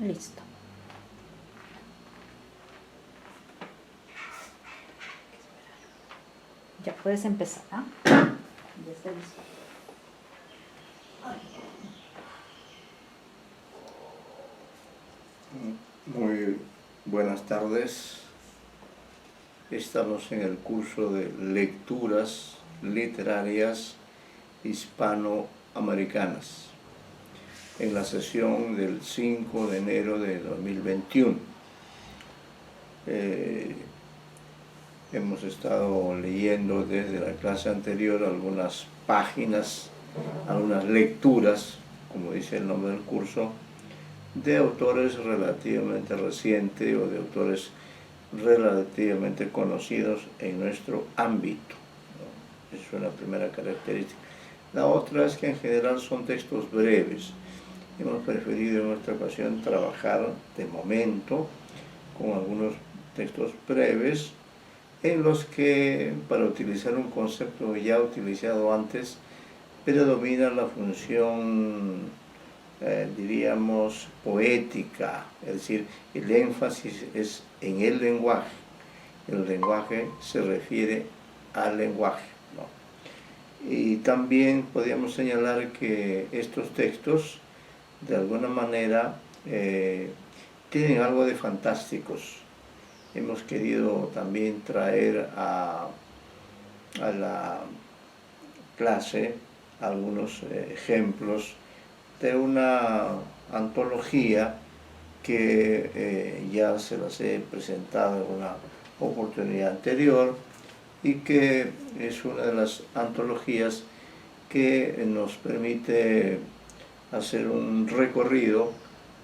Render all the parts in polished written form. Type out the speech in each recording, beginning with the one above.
Listo. Ya puedes empezar, ¿ah? Ya está listo. Muy buenas tardes. Estamos en el curso de lecturas literarias hispanoamericanas, en la sesión del 5 de enero de 2021. Hemos estado leyendo desde la clase anterior algunas páginas, algunas lecturas, como dice el nombre del curso, de autores relativamente recientes o de autores relativamente conocidos en nuestro ámbito, ¿no? Es una primera característica. La otra es que en general son textos breves. Hemos preferido en nuestra ocasión trabajar de momento con algunos textos breves en los que, para utilizar un concepto ya utilizado antes, predomina la función diríamos, poética, es decir, el énfasis es en el lenguaje se refiere al lenguaje, ¿no? Y también podríamos señalar que estos textos, de alguna manera, tienen algo de fantásticos. Hemos querido también traer a la clase algunos ejemplos de una antología que ya se las he presentado en una oportunidad anterior y que es una de las antologías que nos permite hacer un recorrido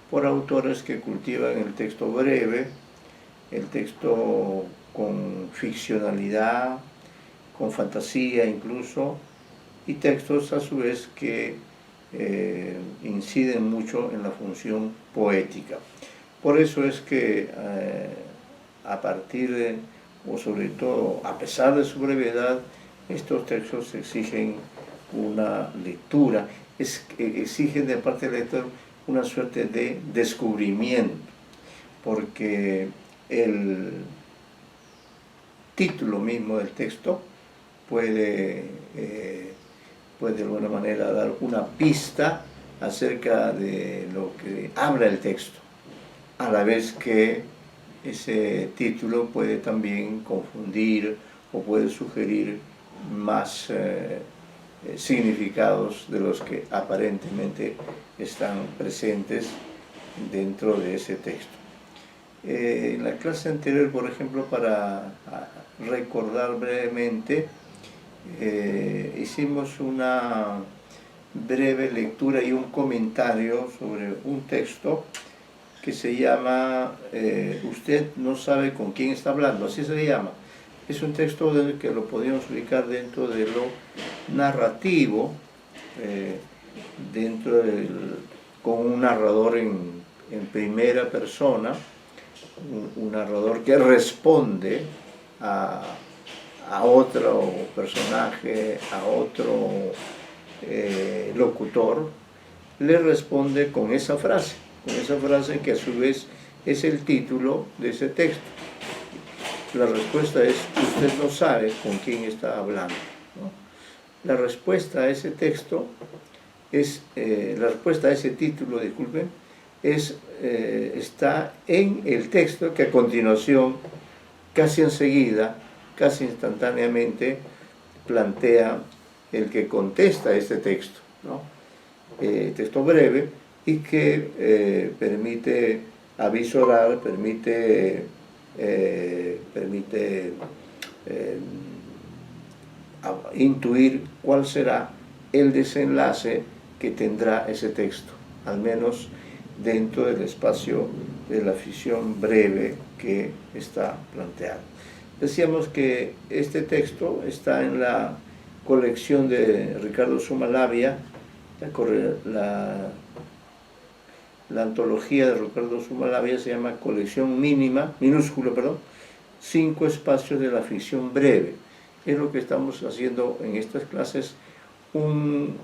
por autores que cultivan el texto breve, el texto con ficcionalidad, con fantasía incluso, y textos a su vez que inciden mucho en la función poética. Por eso es que a partir de, o sobre todo a pesar de su brevedad, estos textos exigen una lectura, exigen de parte del lector una suerte de descubrimiento, porque el título mismo del texto puede de alguna manera dar una pista acerca de lo que habla el texto, a la vez que ese título puede también confundir o puede sugerir más significados de los que aparentemente están presentes dentro de ese texto. En la clase anterior, por ejemplo, para recordar brevemente, hicimos una breve lectura y un comentario sobre un texto que se llama Usted no sabe con quién está hablando, así se llama. Es un texto que lo podemos ubicar dentro de lo narrativo, con un narrador en primera persona, un narrador que responde a otro personaje, a otro locutor, le responde con esa frase que a su vez es el título de ese texto. La respuesta es: usted no sabe con quién está hablando, ¿no? La respuesta a ese texto es, la respuesta a ese título, disculpen, está en el texto que a continuación, casi enseguida, casi instantáneamente, plantea el que contesta este texto, ¿no? Texto breve y que permite avisorar, permite intuir cuál será el desenlace que tendrá ese texto, al menos dentro del espacio de la ficción breve que está planteado. Decíamos que este texto está en la colección de Ricardo Sumalabia, la antología de Ricardo Sumalabia se llama Colección minúsculo, 5 espacios de la ficción breve. Es lo que estamos haciendo en estas clases, un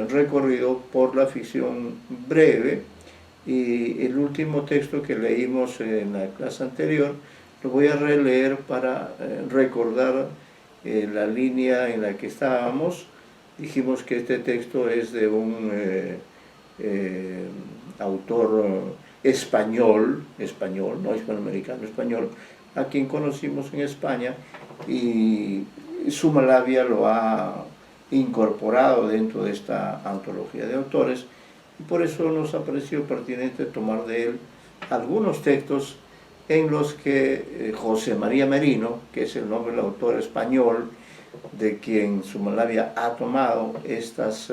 recorrido por la ficción breve Y el último texto que leímos en la clase anterior lo voy a releer para recordar la línea en la que estábamos. Dijimos que este texto es de un autor español, no hispanoamericano, español, a quien conocimos en España, y Zumalabia lo ha incorporado dentro de esta antología de autores, y por eso nos ha parecido pertinente tomar de él algunos textos en los que José María Merino, que es el nombre del autor español de quien Zumalabia ha tomado estas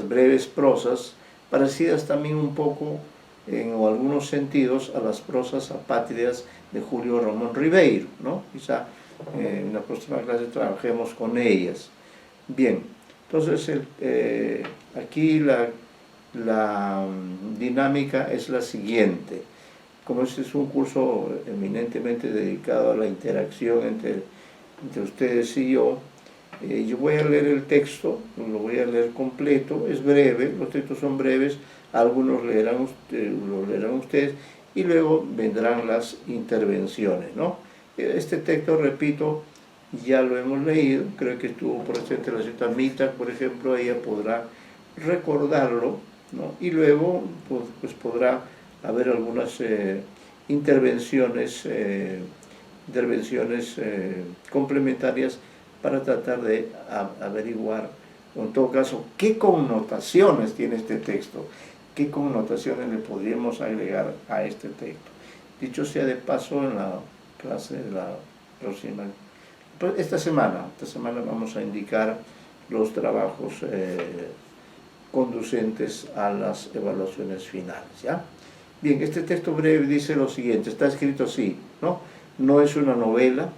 breves prosas, parecidas también un poco en algunos sentidos a las prosas apátridas de Julio Ramón Ribeiro, ¿no? Quizá en la próxima clase trabajemos con ellas. Bien, entonces aquí la dinámica es la siguiente. Como este es un curso eminentemente dedicado a la interacción entre ustedes y yo voy a leer el texto, lo voy a leer completo, es breve, los textos son breves, algunos lo leerán ustedes, y luego vendrán las intervenciones, ¿no? Este texto, repito, ya lo hemos leído, creo que estuvo presente la señorita Mita, por ejemplo, ella podrá recordarlo, ¿no? Y luego pues podrá haber algunas intervenciones complementarias para tratar de averiguar, en todo caso, qué connotaciones tiene este texto, qué connotaciones le podríamos agregar a este texto. Dicho sea de paso, en la clase de la próxima, esta semana vamos a indicar los trabajos conducentes a las evaluaciones finales, ¿ya? Bien, este texto breve dice lo siguiente, está escrito así, ¿no? No es una novela,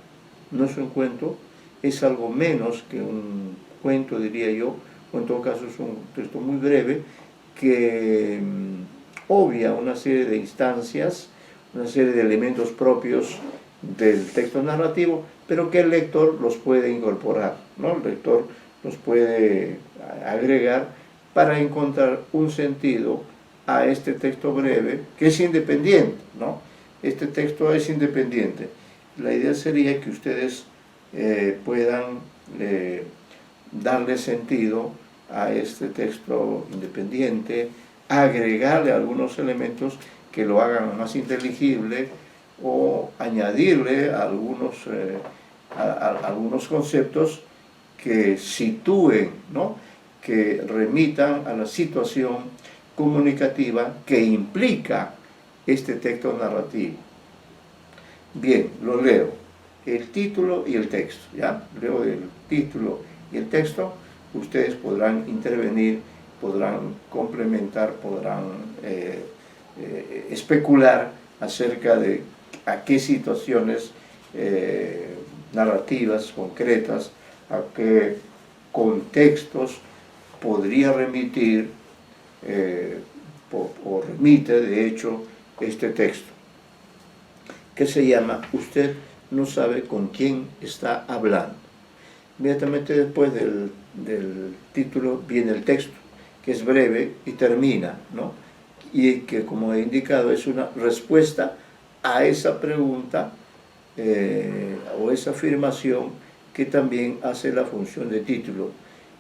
no es un cuento, es algo menos que un cuento, diría yo, o en todo caso es un texto muy breve que obvia una serie de instancias, una serie de elementos propios del texto narrativo, pero que el lector los puede incorporar, ¿no? El lector los puede agregar para encontrar un sentido a este texto breve, que es independiente, ¿no? Este texto es independiente. La idea sería que ustedes puedan darle sentido a este texto independiente, agregarle algunos elementos que lo hagan más inteligible o añadirle algunos conceptos que sitúen, ¿no? Que remitan a la situación comunicativa que implica este texto narrativo. Bien, lo leo, el título y el texto, ¿ya? Leo el título y el texto, ustedes podrán intervenir, podrán complementar, podrán especular acerca de a qué situaciones narrativas concretas, a qué contextos podría remitir o remite de hecho este texto, que se llama Usted no sabe con quién está hablando. Inmediatamente después del título viene el texto, que es breve y termina, ¿no? Y que, como he indicado, es una respuesta a esa pregunta o esa afirmación que también hace la función de título.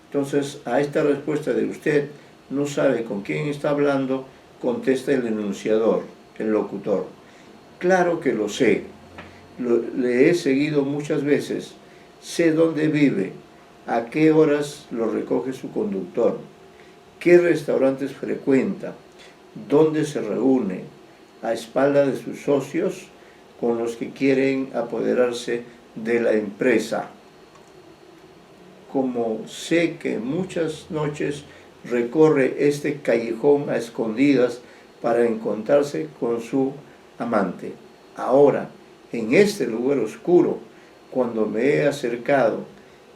Entonces, a esta respuesta de usted no sabe con quién está hablando, contesta el enunciador, el locutor. Claro que lo sé, le he seguido muchas veces, sé dónde vive, a qué horas lo recoge su conductor, qué restaurantes frecuenta, dónde se reúne, a espalda de sus socios con los que quieren apoderarse de la empresa. Como sé que muchas noches recorre este callejón a escondidas para encontrarse con su amante. Ahora, en este lugar oscuro, cuando me he acercado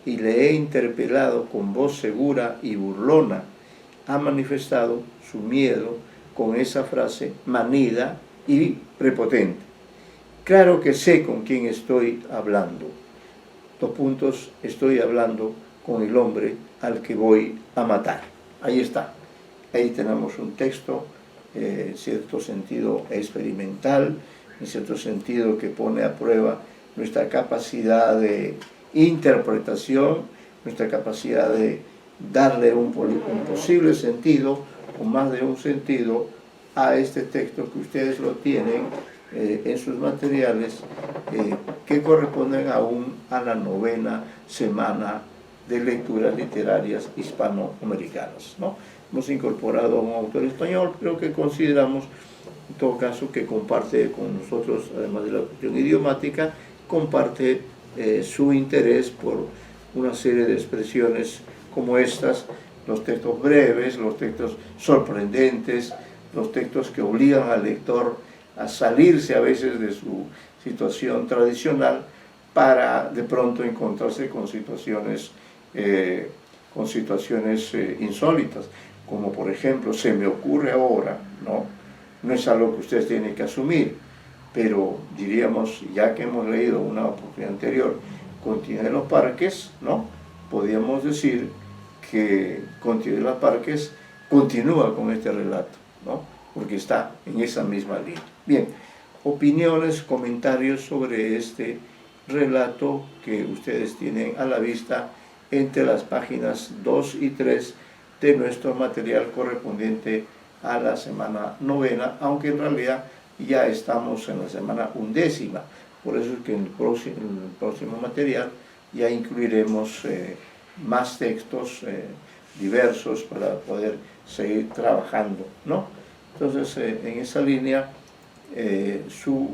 y le he interpelado con voz segura y burlona, ha manifestado su miedo con esa frase manida y prepotente. Claro que sé con quién estoy hablando. Dos puntos, estoy hablando con el hombre al que voy a matar. Ahí está. Ahí tenemos un texto en cierto sentido experimental, en cierto sentido que pone a prueba nuestra capacidad de interpretación, nuestra capacidad de darle un posible sentido o más de un sentido a este texto que ustedes lo tienen en sus materiales, que corresponden aún a la 9ª semana de lecturas literarias hispanoamericanas, ¿no? Hemos incorporado a un autor español, pero que consideramos en todo caso que comparte con nosotros, además de la cuestión idiomática, comparte su interés por una serie de expresiones como estas, los textos breves, los textos sorprendentes, los textos que obligan al lector a salirse a veces de su situación tradicional para de pronto encontrarse con situaciones insólitas, como por ejemplo, se me ocurre ahora, ¿no? No es algo que ustedes tienen que asumir, pero diríamos, ya que hemos leído una oportunidad anterior, Continente de los Parques, ¿no? Podríamos decir que Continente de los Parques continúa con este relato, ¿no? Porque está en esa misma línea. Bien, opiniones, comentarios sobre este relato que ustedes tienen a la vista entre las páginas 2 y 3 de nuestro material correspondiente a la semana 9ª, aunque en realidad ya estamos en la semana 11ª, por eso es que en el próximo material ya incluiremos más textos diversos para poder seguir trabajando, ¿no? Entonces, en esa línea, su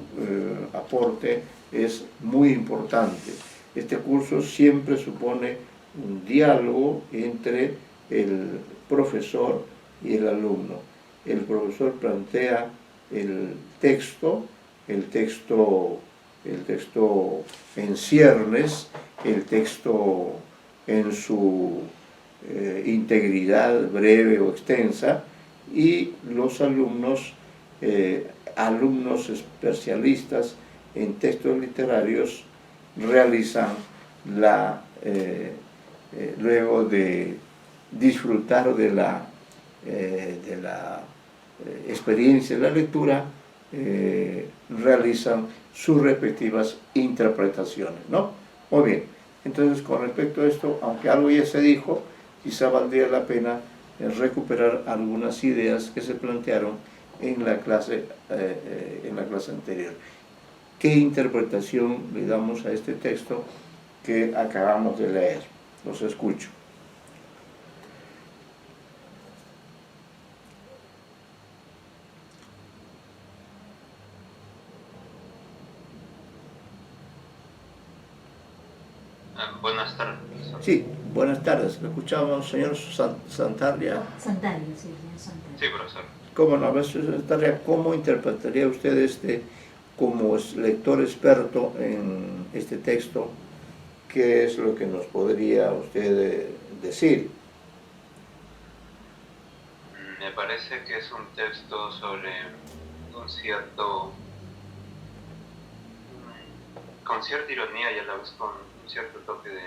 aporte es muy importante. Este curso siempre supone un diálogo entre el profesor y el alumno. El profesor plantea el texto en ciernes, el texto en su integridad breve o extensa, y los alumnos especialistas en textos literarios realizan luego de disfrutar de la experiencia de la lectura, realizan sus respectivas interpretaciones, ¿no? Muy bien, entonces con respecto a esto, aunque algo ya se dijo, quizá valdría la pena recuperar algunas ideas que se plantearon en la clase anterior. ¿Qué interpretación le damos a este texto que acabamos de leer? Los escucho. Buenas tardes. Sí, buenas tardes. ¿Me escuchamos, señor Santarria? Santaria, sí, señor Santaria. Sí, profesor. ¿Cómo no, señor Santarria? ¿Cómo interpretaría usted como lector experto en este texto? ¿Qué es lo que nos podría usted decir? Me parece que es un texto sobre con cierta ironía y a la vez con un cierto toque de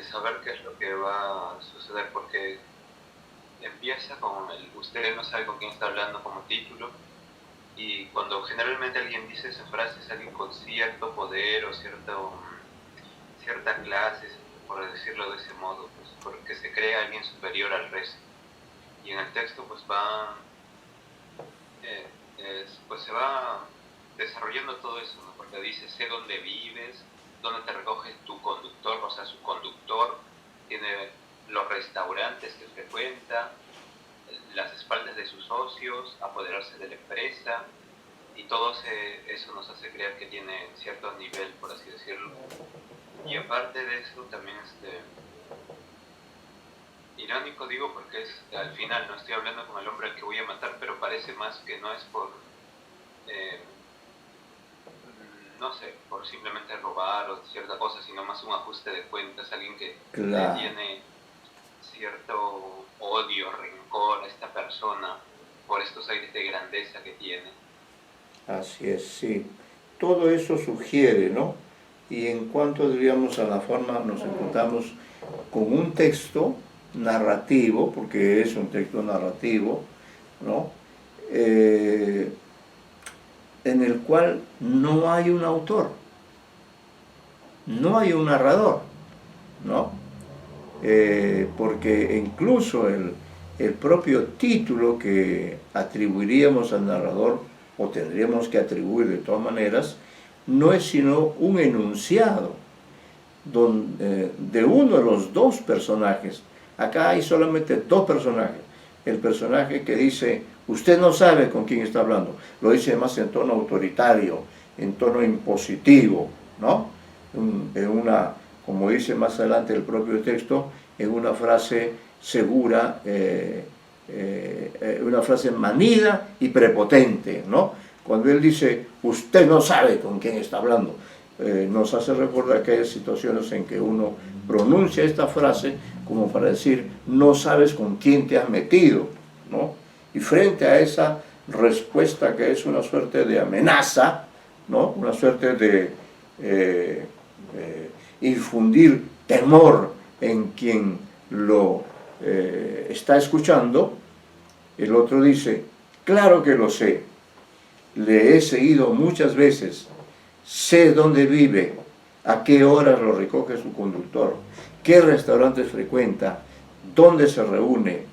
saber qué es lo que va a suceder, porque empieza con usted no sabe con quién está hablando como título, y cuando generalmente alguien dice esa frase es alguien con cierto poder o cierta clase, por decirlo de ese modo, pues, porque se cree alguien superior al resto. Y en el texto pues se va desarrollando todo eso, ¿no? Porque dice, sé dónde vives, dónde te recoge tu conductor, o sea, su conductor, tiene los restaurantes que frecuenta, las espaldas de sus socios, apoderarse de la empresa, y todo eso nos hace creer que tiene cierto nivel, por así decirlo. Y aparte de eso también irónico digo porque al final no estoy hablando con el hombre al que voy a matar, pero parece más que no es por no sé, por simplemente robar o cierta cosa, sino más un ajuste de cuentas, alguien que tiene cierto odio, rencor a esta persona por estos aires de grandeza que tiene. Así es, sí. Todo eso sugiere, ¿no? Y en cuanto, diríamos, a la forma, nos encontramos con un texto narrativo, porque es un texto narrativo, ¿no? en el cual no hay un autor, no hay un narrador, ¿no? Porque incluso el propio título que atribuiríamos al narrador, o tendríamos que atribuir de todas maneras, no es sino un enunciado de uno de los dos personajes. Acá hay solamente dos personajes. El personaje que dice, usted no sabe con quién está hablando, lo dice más en tono autoritario, en tono impositivo, ¿no? En una, como dice más adelante el propio texto, en una frase segura, una frase manida y prepotente, ¿no? Cuando él dice, usted no sabe con quién está hablando, nos hace recordar aquellas situaciones en que uno pronuncia esta frase como para decir, no sabes con quién te has metido, ¿no? Y frente a esa respuesta que es una suerte de amenaza, ¿no? Una suerte de infundir temor en quien lo está escuchando, el otro dice, claro que lo sé, le he seguido muchas veces, sé dónde vive, a qué horas lo recoge su conductor, qué restaurantes frecuenta, dónde se reúne,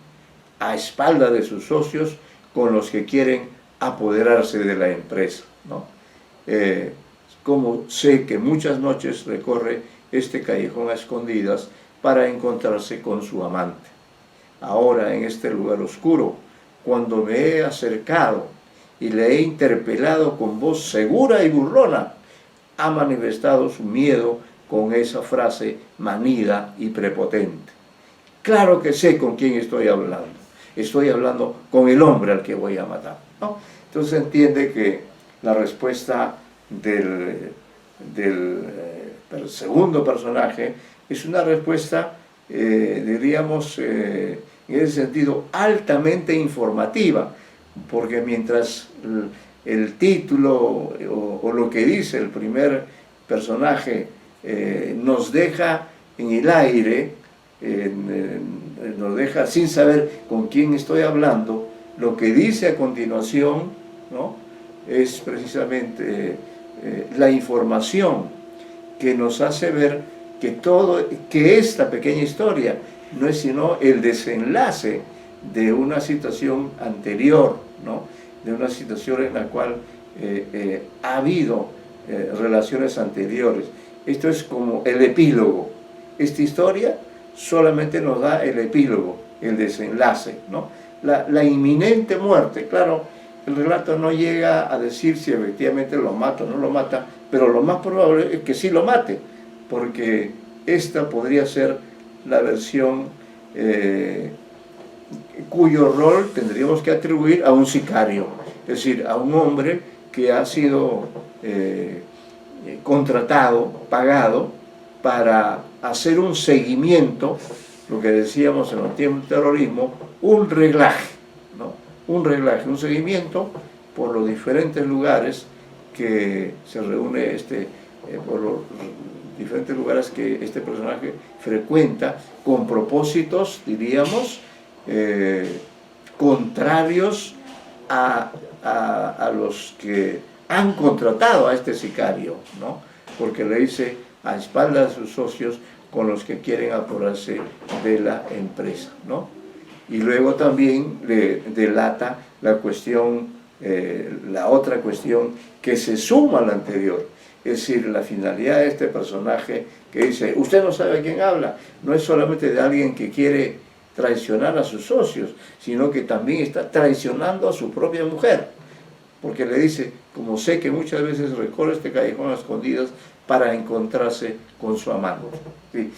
a espalda de sus socios con los que quieren apoderarse de la empresa, ¿no? Como sé que muchas noches recorre este callejón a escondidas para encontrarse con su amante. Ahora en este lugar oscuro, cuando me he acercado y le he interpelado con voz segura y burlona, ha manifestado su miedo con esa frase manida y prepotente. Claro que sé con quién estoy hablando con el hombre al que voy a matar, ¿no? Entonces entiende que la respuesta del segundo personaje es una respuesta, diríamos, en ese sentido, altamente informativa, porque mientras el título o lo que dice el primer personaje nos deja en el aire, nos deja sin saber con quién estoy hablando, lo que dice a continuación, ¿no? Es precisamente la información que nos hace ver que esta pequeña historia no es sino el desenlace de una situación anterior, ¿no? De una situación en la cual ha habido relaciones anteriores. Esto es como el epílogo. Esta historia solamente nos da el epílogo, el desenlace, ¿no? La inminente muerte. Claro, el relato no llega a decir si efectivamente lo mata o no lo mata, pero lo más probable es que sí lo mate, porque esta podría ser la versión cuyo rol tendríamos que atribuir a un sicario, es decir, a un hombre que ha sido contratado, pagado, para hacer un seguimiento, lo que decíamos en los tiempos del terrorismo, un reglaje, ¿no? Un reglaje, un seguimiento por los diferentes lugares que se reúne por los diferentes lugares que este personaje frecuenta, con propósitos, diríamos, contrarios a los que han contratado a este sicario, ¿no? Porque le dice a espaldas de sus socios con los que quieren apoderarse de la empresa, ¿no? Y luego también le delata la cuestión, la otra cuestión que se suma a la anterior, es decir, la finalidad de este personaje que dice, usted no sabe a quién habla, no es solamente de alguien que quiere traicionar a sus socios, sino que también está traicionando a su propia mujer, porque le dice, como sé que muchas veces recorre este callejón a escondidas para encontrarse con su amante. Sí,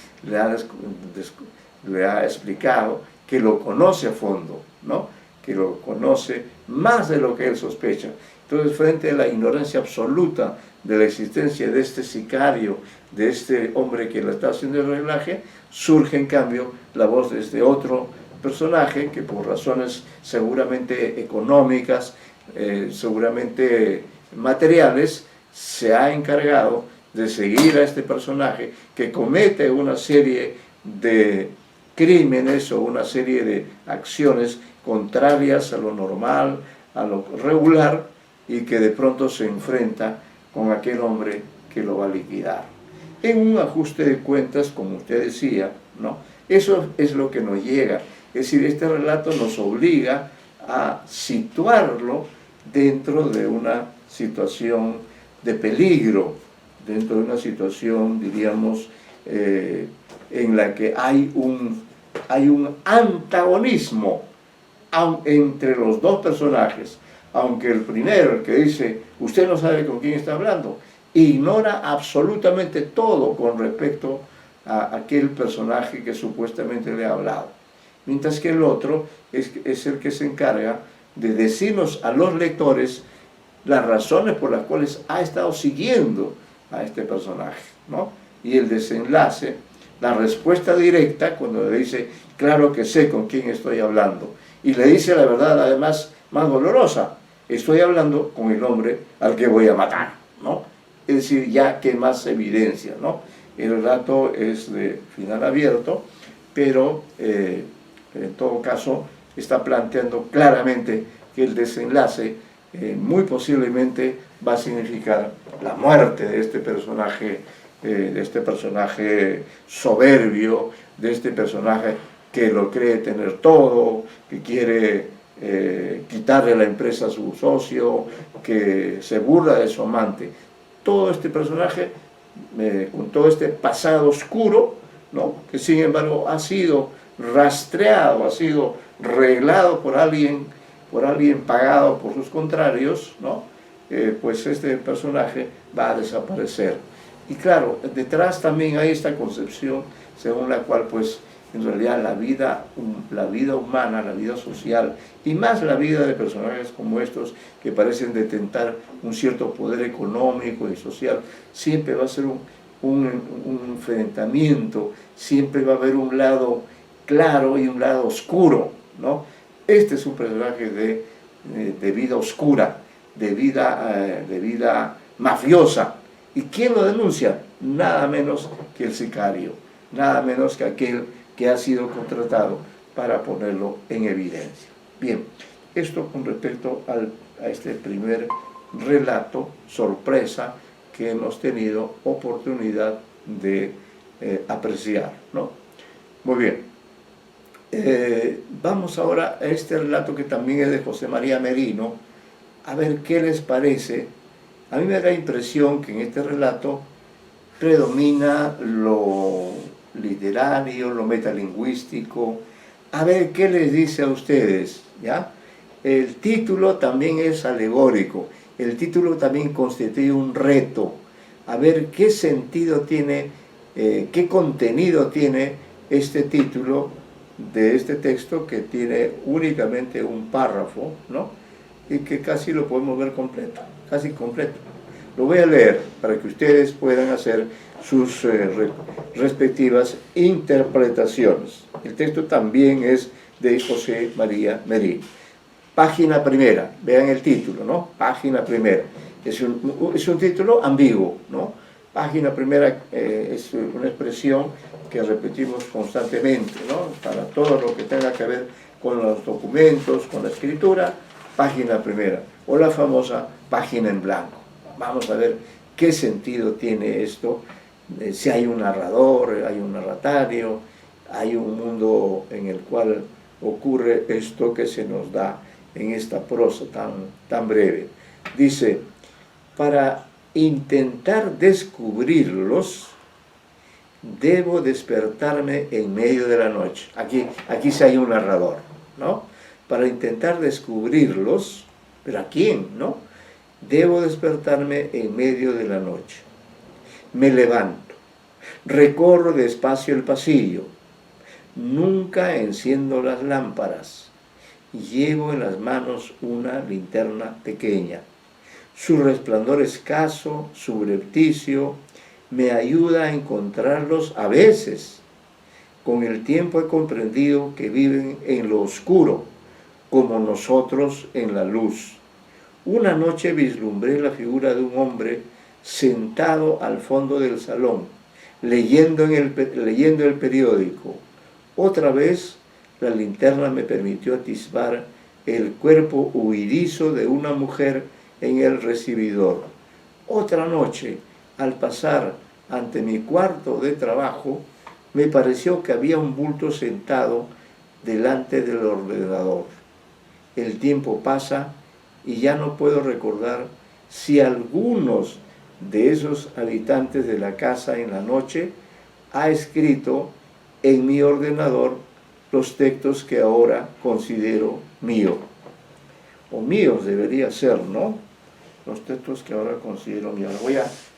le ha explicado que lo conoce a fondo, ¿no? Que lo conoce más de lo que él sospecha. Entonces, frente a la ignorancia absoluta de la existencia de este sicario, de este hombre que le está haciendo el reglaje, surge en cambio la voz de este otro personaje que por razones seguramente económicas, seguramente materiales, se ha encargado de seguir a este personaje que comete una serie de crímenes o una serie de acciones contrarias a lo normal, a lo regular y que de pronto se enfrenta con aquel hombre que lo va a liquidar. En un ajuste de cuentas, como usted decía, ¿no? Eso es lo que nos llega. Es decir, este relato nos obliga a situarlo dentro de una situación de peligro, dentro de una situación, diríamos, en la que hay un antagonismo entre los dos personajes, aunque el primero, el que dice, usted no sabe con quién está hablando, ignora absolutamente todo con respecto a aquel personaje que supuestamente le ha hablado. Mientras que el otro es el que se encarga de decirnos a los lectores las razones por las cuales ha estado siguiendo a este personaje, ¿no? Y el desenlace, la respuesta directa, cuando le dice, claro que sé con quién estoy hablando, y le dice la verdad además más dolorosa, estoy hablando con el hombre al que voy a matar, ¿no? Es decir, ya que más evidencia, ¿no? El relato es de final abierto, pero en todo caso está planteando claramente que el desenlace muy posiblemente va a significar la muerte de este personaje soberbio, de este personaje que lo cree tener todo, que quiere quitarle la empresa a su socio, que se burla de su amante. Todo este personaje, con todo este pasado oscuro, ¿no? Que sin embargo ha sido rastreado, ha sido reglado por alguien pagado por sus contrarios, ¿no? Pues este personaje va a desaparecer. Y claro, detrás también hay esta concepción según la cual pues en realidad la vida humana, la vida social y más la vida de personajes como estos que parecen detentar un cierto poder económico y social, siempre va a ser un enfrentamiento, siempre va a haber un lado claro y un lado oscuro, ¿no? Este es un personaje de vida oscura, de vida mafiosa. ¿Y quién lo denuncia? Nada menos que el sicario, nada menos que aquel que ha sido contratado para ponerlo en evidencia. Bien, esto con respecto a este primer relato, sorpresa, que hemos tenido oportunidad de apreciar, ¿no? Muy bien. Vamos ahora a este relato que también es de José María Merino, a ver qué les parece. A mí me da la impresión que en este relato predomina lo literario, lo metalingüístico. A ver qué les dice a ustedes, ¿ya? El título también es alegórico, el título también constituye un reto, a ver qué sentido tiene, qué contenido tiene este título de este texto que tiene únicamente un párrafo, ¿no? Y que casi lo podemos ver completo, casi completo. Lo voy a leer para que ustedes puedan hacer sus respectivas interpretaciones. El texto también es de José María Merino. Página primera, vean el título, ¿no? Página primera. Es un título ambiguo, ¿no? Página primera es una expresión que repetimos constantemente, ¿no? Para todo lo que tenga que ver con los documentos, con la escritura, página primera, o la famosa página en blanco. Vamos a ver qué sentido tiene esto, si hay un narrador, hay un narratario, hay un mundo en el cual ocurre esto que se nos da en esta prosa tan breve. Dice, para intentar descubrirlos, debo despertarme en medio de la noche. Aquí sí hay un narrador, ¿no? Para intentar descubrirlos, ¿pero a quién, no? Debo despertarme en medio de la noche. Me levanto, recorro despacio el pasillo, nunca enciendo las lámparas, llevo en las manos una linterna pequeña. Su resplandor escaso, subrepticio, me ayuda a encontrarlos a veces. Con el tiempo he comprendido que viven en lo oscuro, como nosotros en la luz. Una noche vislumbré la figura de un hombre sentado al fondo del salón, leyendo el periódico. Otra vez la linterna me permitió atisbar el cuerpo huidizo de una mujer en el recibidor. Otra noche, al pasar ante mi cuarto de trabajo, me pareció que había un bulto sentado delante del ordenador. El tiempo pasa y ya no puedo recordar si algunos de esos habitantes de la casa en la noche ha escrito en mi ordenador los textos que ahora considero mío. O míos debería ser, ¿no? Los textos que ahora considero míos.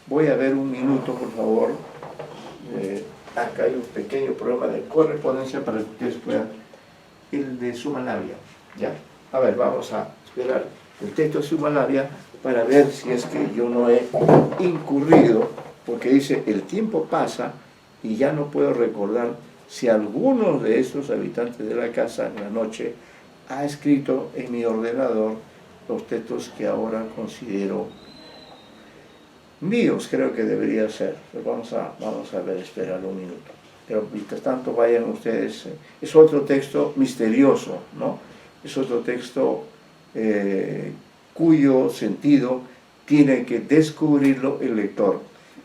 Voy a ver un minuto, por favor. Acá hay un pequeño problema de correspondencia para que ustedes puedan. El de Suma Labia. Ya. A ver, vamos a esperar el texto de Suma Labia para ver si es que yo no he incurrido, porque dice, el tiempo pasa y ya no puedo recordar si alguno de esos habitantes de la casa en la noche ha escrito en mi ordenador los textos que ahora considero míos, creo que debería ser. Vamos a ver, esperar un minuto. Pero mientras tanto vayan ustedes, es otro texto misterioso, ¿no? Es otro texto cuyo sentido tiene que descubrirlo el lector.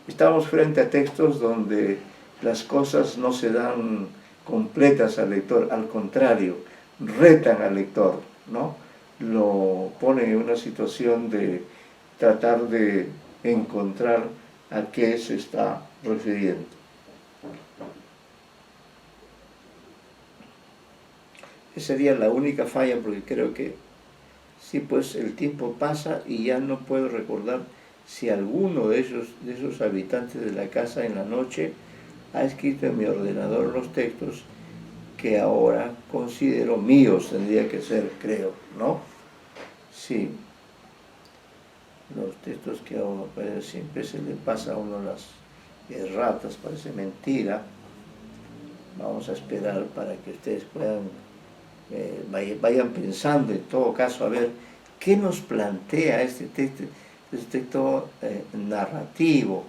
Estamos frente a textos donde las cosas no se dan completas al lector, al contrario, retan al lector, ¿no? Lo ponen en una situación de tratar de encontrar a qué se está refiriendo. Esa sería la única falla, porque creo que sí, pues el tiempo pasa y ya no puedo recordar si alguno de esos habitantes de la casa en la noche ha escrito en mi ordenador los textos que ahora considero míos, tendría que ser, creo, ¿no? Sí. Los textos que ahora siempre se le pasa a uno las erratas, parece mentira. Vamos a esperar para que ustedes puedan, vayan pensando en todo caso, a ver, ¿qué nos plantea este texto narrativo?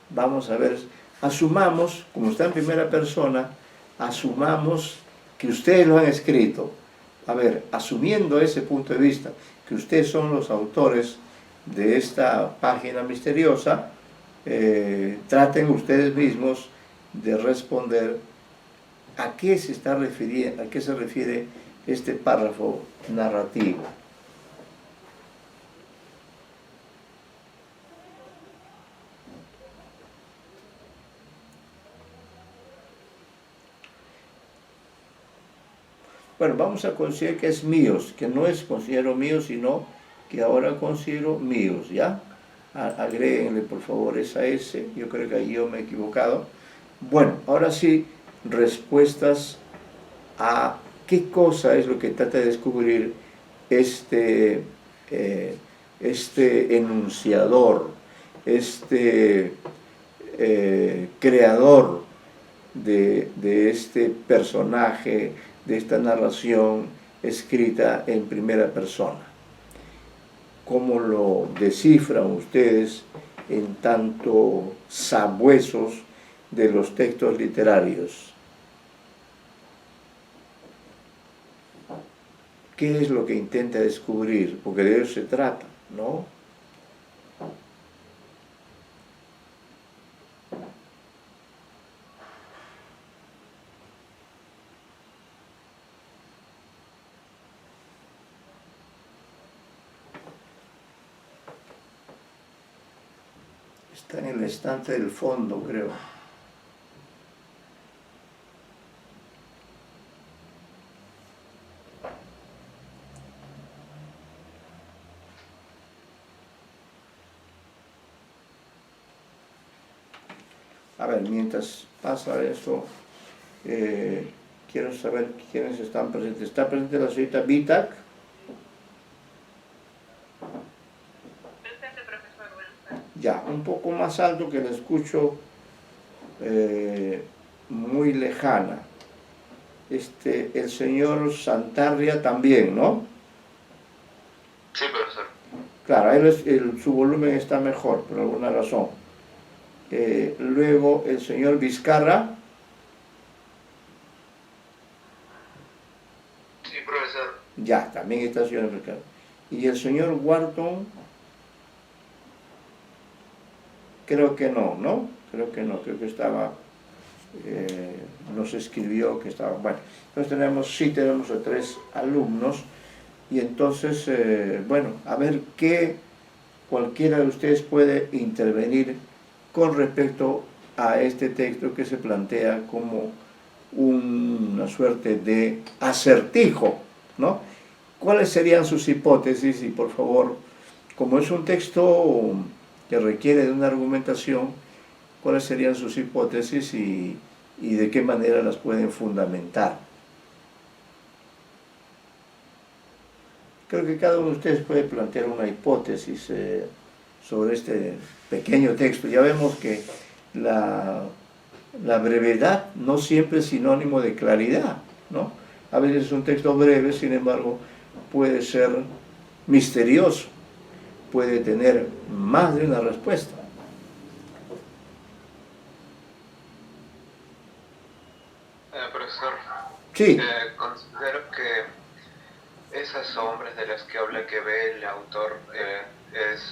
Vamos a ver, asumamos, como está en primera persona, asumamos que ustedes lo han escrito. A ver, asumiendo ese punto de vista, que ustedes son los autores de esta página misteriosa, traten ustedes mismos de responder a qué se refiere este párrafo narrativo. Bueno, vamos a considerar que es míos, que no es considero míos, sino que ahora considero míos, ¿ya? Agréguenle por favor esa S, yo creo que ahí yo me he equivocado. Bueno, ahora sí, respuestas a qué cosa es lo que trata de descubrir este enunciador, creador de este personaje, de esta narración escrita en primera persona. ¿Cómo lo descifran ustedes en tanto sabuesos de los textos literarios? ¿Qué es lo que intenta descubrir? Porque de eso se trata, ¿no? Está en el estante del fondo, creo. A ver, mientras pasa eso, quiero saber quiénes están presentes. ¿Está presente la señorita Vitak? Presente, profesor, buenas tardes. Ya, un poco más alto, que la escucho muy lejana. El señor Santarria también, ¿no? Sí, profesor. Claro, su volumen está mejor, por alguna razón. Luego el señor Vizcarra. Sí, profesor. Ya, también está el señor Mercado. Y el señor Wharton, creo que no, ¿no? Creo que no, creo que estaba, nos escribió que estaba, bueno, entonces tenemos a 3 alumnos, y entonces, bueno, a ver qué cualquiera de ustedes puede intervenir con respecto a este texto que se plantea como una suerte de acertijo, ¿no? ¿Cuáles serían sus hipótesis? Y por favor, como es un texto que requiere de una argumentación, ¿cuáles serían sus hipótesis y de qué manera las pueden fundamentar? Creo que cada uno de ustedes puede plantear una hipótesis sobre este pequeño texto. Ya vemos que la brevedad no siempre es sinónimo de claridad, ¿no? A veces es un texto breve, sin embargo, puede ser misterioso, puede tener más de una respuesta. Profesor, Sí. considero que esas sombras de las que habla, que ve el autor,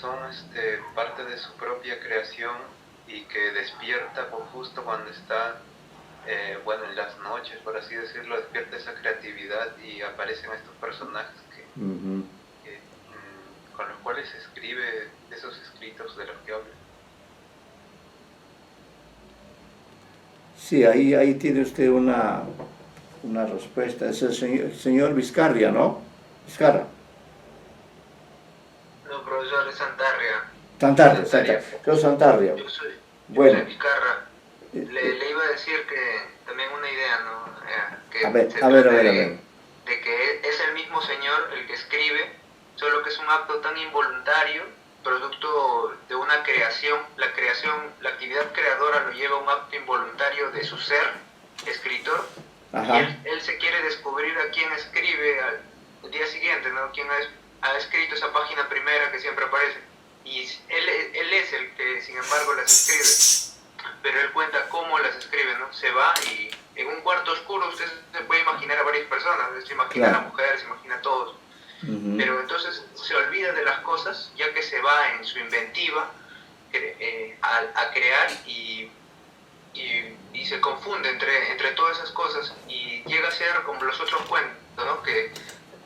son parte de su propia creación y que despierta justo cuando está, bueno, en las noches, por así decirlo, despierta esa creatividad y aparecen estos personajes con los cuales escribe esos escritos de los que habla. Sí, ahí tiene usted una respuesta. Es el señor Vizcarra, ¿no? Vizcarra. No, profesor, es Santarria. Santarria. Yo soy Bueno. Vizcarra. Le iba a decir que también una idea, ¿no? Que a ver. De que es el mismo señor el que escribe, solo que es un acto tan involuntario, producto de una creación. La actividad creadora lo lleva a un acto involuntario de su ser, escritor. Ajá. Y él se quiere descubrir a quién escribe al día siguiente, ¿no? Quién ha escrito esa página primera que siempre aparece. Y él es el que, sin embargo, las escribe. Pero él cuenta cómo las escribe, ¿no? Se va y en un cuarto oscuro usted se puede imaginar a varias personas, se imagina a la mujer, se imagina a todos. Pero entonces se olvida de las cosas, ya que se va en su inventiva a crear y se confunde entre todas esas cosas y llega a ser como los otros cuentos, ¿no? Que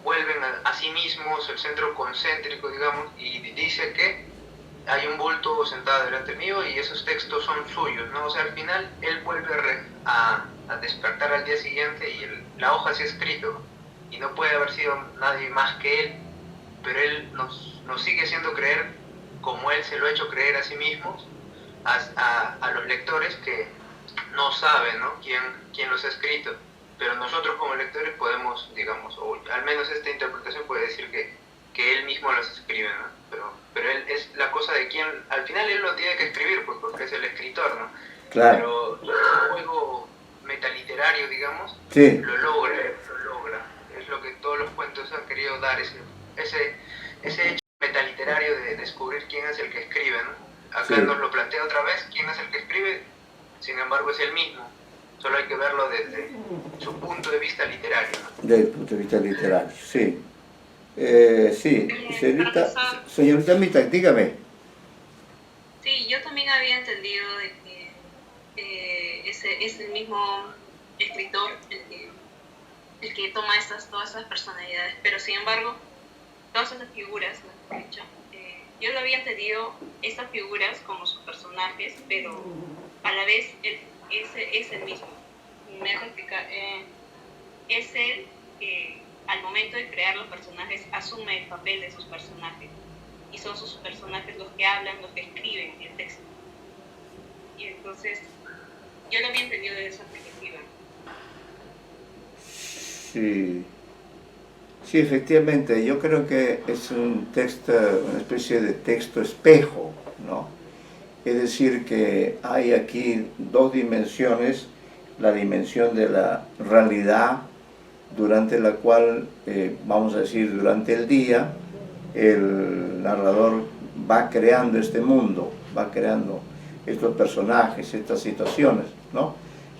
vuelven a sí mismos el centro concéntrico, digamos, y dice que hay un bulto sentado delante mío y esos textos son suyos, ¿no? O sea, al final él vuelve a despertar al día siguiente y la hoja se ha escrito y no puede haber sido nadie más que él, pero él nos sigue haciendo creer, como él se lo ha hecho creer a sí mismo, a los lectores que no saben, ¿no? quién los ha escrito, pero nosotros como lectores podemos, digamos, o al menos esta interpretación puede decir que él mismo los escribe, ¿no? Pero él es la cosa de quién, al final él lo tiene que escribir, pues, porque es el escritor, ¿no? Claro. Pero el juego metaliterario, digamos, sí. lo logra, es lo que todos los cuentos han querido dar, ese hecho metaliterario de descubrir quién es el que escribe, ¿no? Acá nos lo plantea otra vez, quién es el que escribe, sin embargo es el mismo, solo hay que verlo desde su punto de vista literario, ¿no? Desde el punto de vista literario, sí. Sí, señorita Mita, dígame. Sí, yo también había entendido de que es el mismo escritor el que toma todas estas personalidades, pero sin embargo, todas esas figuras, ¿no? De hecho, yo lo había entendido, estas figuras como sus personajes, pero a la vez es el mismo. Me dejo explicar, es él que al momento de crear los personajes asume el papel de sus personajes y son sus personajes los que hablan, los que escriben el texto. Y entonces yo lo había entendido de esa perspectiva. Sí, efectivamente, yo creo que es un texto, una especie de texto espejo, ¿no? Es decir, que hay aquí 2 dimensiones, la dimensión de la realidad, durante la cual, vamos a decir, durante el día, el narrador va creando este mundo, va creando estos personajes, estas situaciones, ¿no?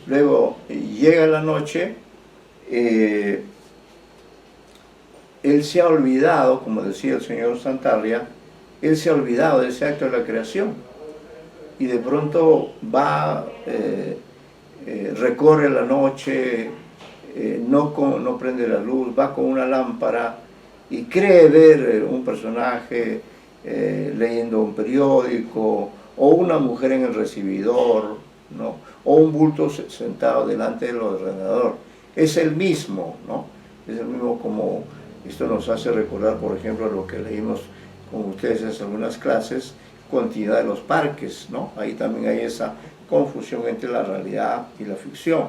Luego llega la noche él se ha olvidado, como decía el señor Santarria, él se ha olvidado de ese acto de la creación. Y de pronto va, recorre la noche, no prende la luz, va con una lámpara y cree ver un personaje leyendo un periódico, o una mujer en el recibidor, ¿no? O un bulto sentado delante del ordenador. Es el mismo, ¿no? Es el mismo, como esto nos hace recordar, por ejemplo, lo que leímos con ustedes en algunas clases, Continuidad de los parques, ¿no? Ahí también hay esa confusión entre la realidad y la ficción.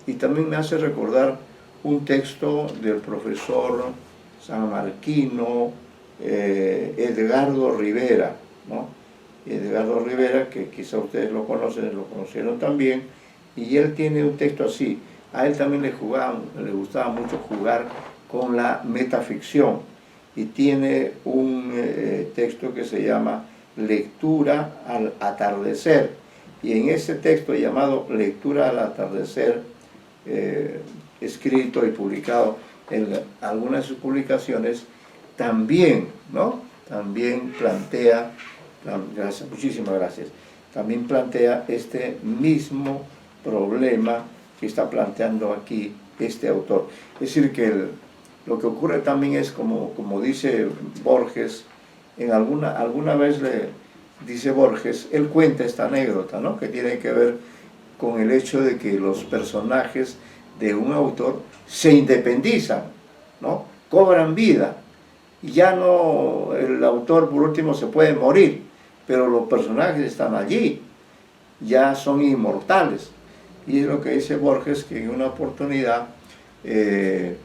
Y también me hace recordar un texto del profesor sanmarquino Edgardo Rivera, ¿no? Edgardo Rivera, que quizá ustedes lo conocen, lo conocieron también, y él tiene un texto así. A él también le gustaba mucho jugar con la metaficción, y tiene un texto que se llama Lectura al atardecer, y en ese texto llamado Lectura al atardecer, escrito y publicado en algunas de sus publicaciones, también, ¿no? También plantea, muchísimas gracias, también plantea este mismo problema que está planteando aquí este autor. Es decir, que lo que ocurre también es, como dice Borges, alguna vez le dice Borges, él cuenta esta anécdota, ¿no? Que tiene que ver con el hecho de que los personajes de un autor se independizan, ¿no? Cobran vida, y ya no, el autor por último se puede morir, pero los personajes están allí, ya son inmortales. Y es lo que dice Borges, que en una oportunidad en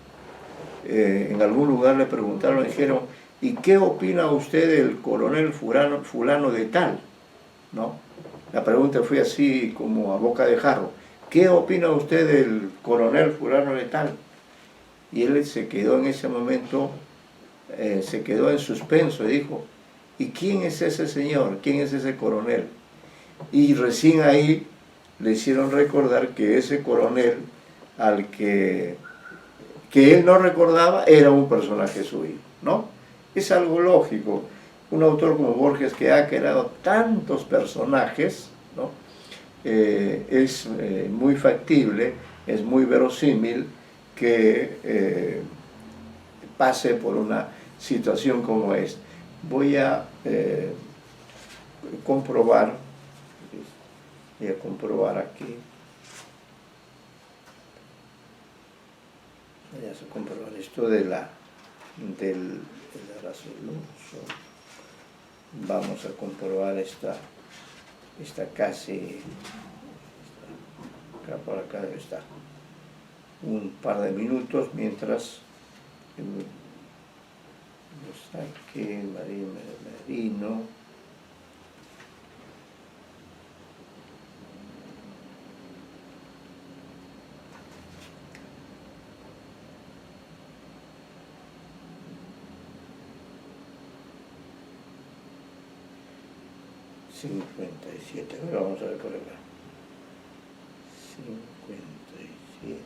algún lugar le preguntaron, le dijeron, ¿y qué opina usted del coronel fulano de tal? ¿No? La pregunta fue así como a boca de jarro. ¿Qué opina usted del coronel fulano de tal? Y él se quedó en ese momento, se quedó en suspenso y dijo, ¿y quién es ese señor? ¿Quién es ese coronel? Y recién ahí le hicieron recordar que ese coronel al que él no recordaba era un personaje suyo, ¿no? Es algo lógico. Un autor como Borges, que ha creado tantos personajes, ¿no? Es muy factible, es muy verosímil que pase por una situación como esta. Voy a comprobar aquí. Voy a comprobar esto de la resolución. Vamos a comprobar esta casi, acá por acá debe estar, un par de minutos mientras lo saque María Merino. Vamos a ver por acá. 57.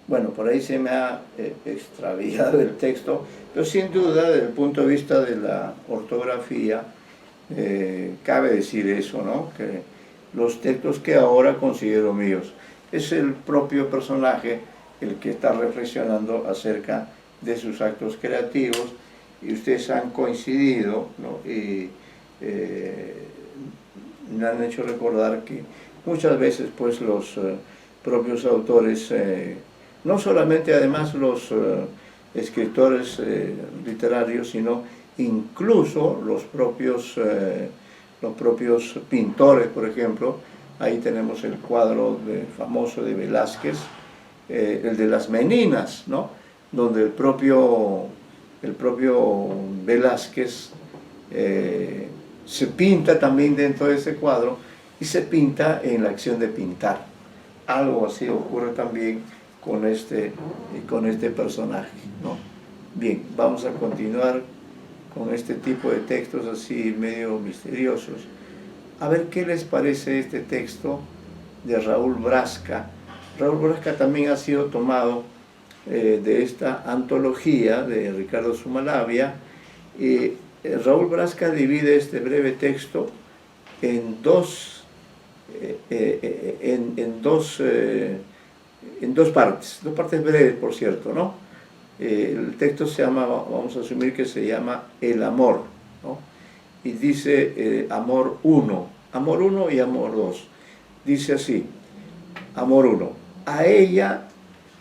Bueno, por ahí se me ha extraviado el texto, pero sin duda, desde el punto de vista de la ortografía, cabe decir eso, ¿no? Que los textos que ahora considero míos, es el propio personaje el que está reflexionando acerca de sus actos creativos, y ustedes han coincidido, ¿no? Y me han hecho recordar que muchas veces pues los propios autores, no solamente además los escritores literarios, sino incluso los propios pintores, por ejemplo. Ahí tenemos el cuadro famoso de Velázquez, el de las Meninas, ¿no? Donde el propio Velázquez se pinta también dentro de ese cuadro, y se pinta en la acción de pintar. Algo así ocurre también con este personaje, ¿no? Bien, vamos a continuar con este tipo de textos así medio misteriosos. A ver qué les parece este texto de Raúl Brasca. Raúl Brasca también ha sido tomado de esta antología de Ricardo Sumalabia. Raúl Brasca divide este breve texto en dos partes breves, por cierto, ¿no? El texto se llama, vamos a asumir que se llama El amor, ¿no? Y dice amor 1 y amor 2. Dice así, amor 1, a ella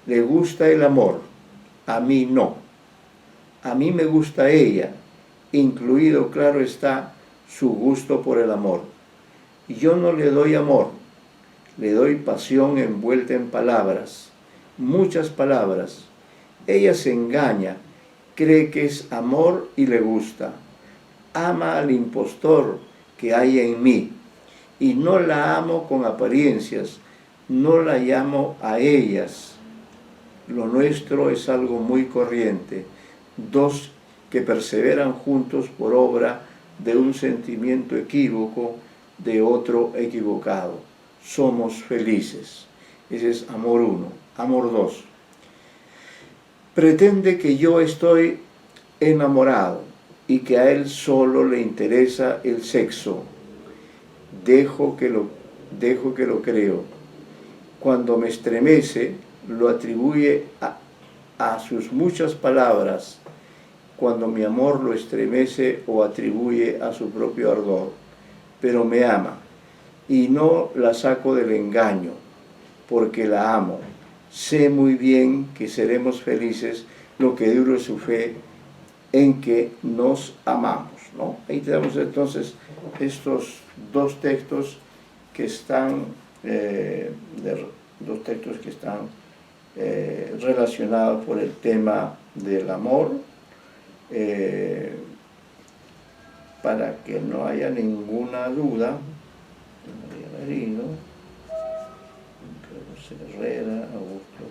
le gusta el amor, a mí no. A mí me gusta ella, incluido, claro está, su gusto por el amor. Y yo no le doy amor, le doy pasión envuelta en palabras, muchas palabras. Ella se engaña, cree que es amor y le gusta. Ama al impostor que hay en mí, y no la amo con apariencias, no la llamo a ellas. Lo nuestro es algo muy corriente, dos que perseveran juntos por obra de un sentimiento equívoco, de otro equivocado. Somos felices. Ese es amor 1. Amor 2. Pretende que yo estoy enamorado y que a él solo le interesa el sexo. Dejo que lo creo. Cuando me estremece, lo atribuye a sus muchas palabras. Cuando mi amor lo estremece o atribuye a su propio ardor. Pero me ama, y no la saco del engaño, porque la amo. Sé muy bien que seremos felices, lo que dure su fe en que nos amamos, ¿no? Ahí tenemos entonces estos dos textos que están, relacionados por el tema del amor, para que no haya ninguna duda. María Merino, Carlos Herrera, Augusto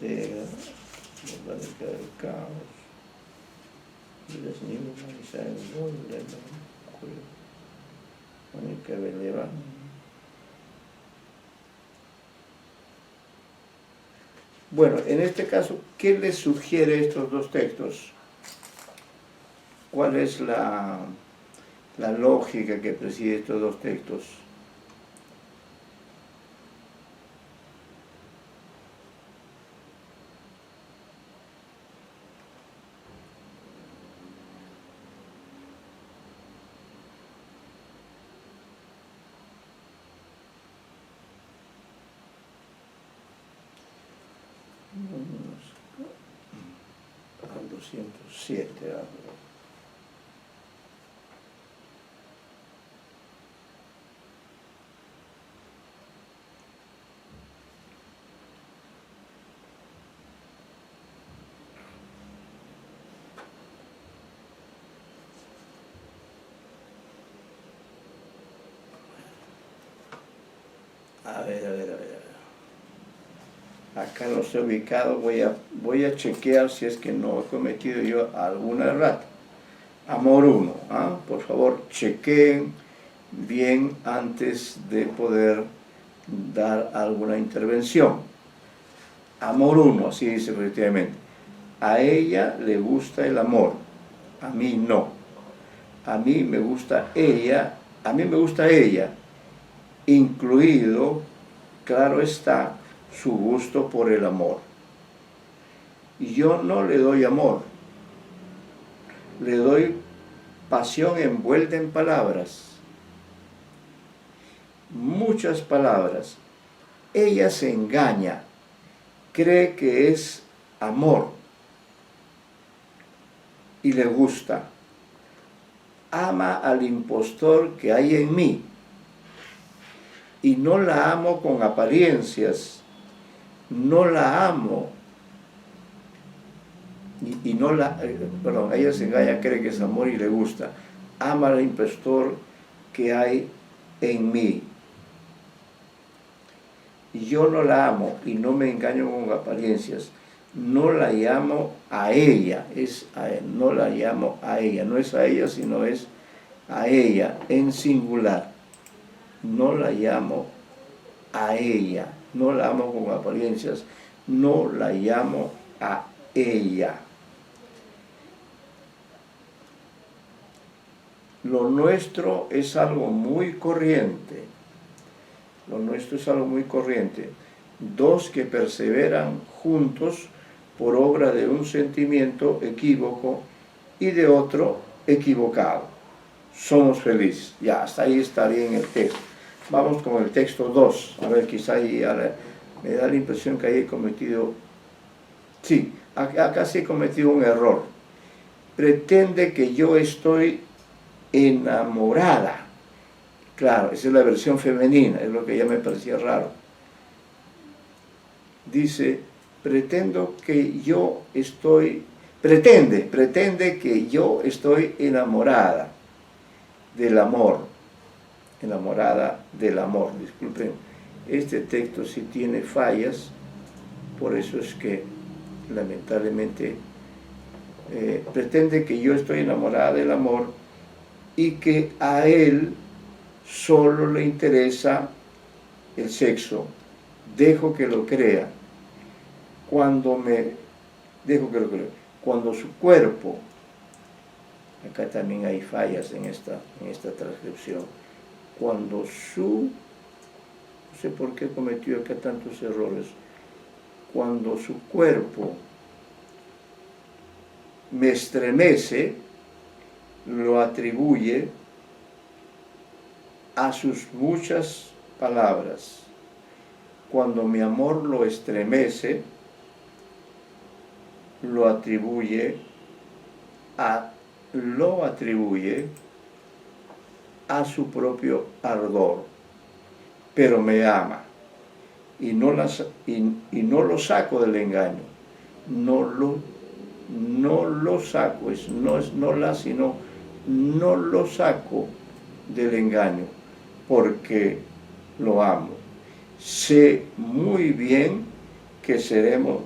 Ortega, Botánica del Caos, Vidas Newman, Isabel Goldman, Mónica Beleva. Bueno, en este caso, ¿qué les sugiere estos dos textos? ¿Cuál es la lógica que preside estos dos textos? Al 207. A ver. Acá no estoy ubicado, voy a chequear si es que no he cometido yo alguna errata. Amor 1, por favor, chequeen bien antes de poder dar alguna intervención. Amor 1, así dice efectivamente. A ella le gusta el amor, a mí no. A mí me gusta ella, incluido, claro está, su gusto por el amor. Y yo no le doy amor, le doy pasión envuelta en palabras, muchas palabras. Ella se engaña, cree que es amor y le gusta. Ama al impostor que hay en mí y no la amo con apariencias. No la amo y no la, perdón, ella se engaña, cree que es amor y le gusta. Ama al impostor que hay en mí. yo no la amo y no me engaño con apariencias, no la llamo a ella, no la llamo a ella, no es a ella, sino es a ella en singular. No la llamo a ella, no la amo con apariencias, no la llamo a ella. Lo nuestro es algo muy corriente. Lo nuestro es algo muy corriente. Dos que perseveran juntos por obra de un sentimiento equívoco y de otro equivocado. Somos felices. Ya, hasta ahí está bien el texto. Vamos con el texto 2. A ver, quizá ahí me da la impresión que ahí he cometido... Sí, acá sí he cometido un error. Pretende que yo estoy enamorada. Claro, esa es la versión femenina, es lo que ya me parecía raro. Dice, pretende que yo estoy enamorada del amor. Enamorada del amor. Disculpen, este texto sí tiene fallas, por eso es que lamentablemente pretende que yo estoy enamorada del amor y que a él solo le interesa el sexo. Dejo que lo crea. Cuando su cuerpo, acá también hay fallas en esta transcripción, no sé por qué cometió acá tantos errores, cuando su cuerpo me estremece, lo atribuye a sus muchas palabras. Cuando mi amor lo estremece, lo atribuye a su propio ardor, pero me ama y no lo saco del engaño, no lo saco, no lo saco del engaño, porque lo amo. Sé muy bien que seremos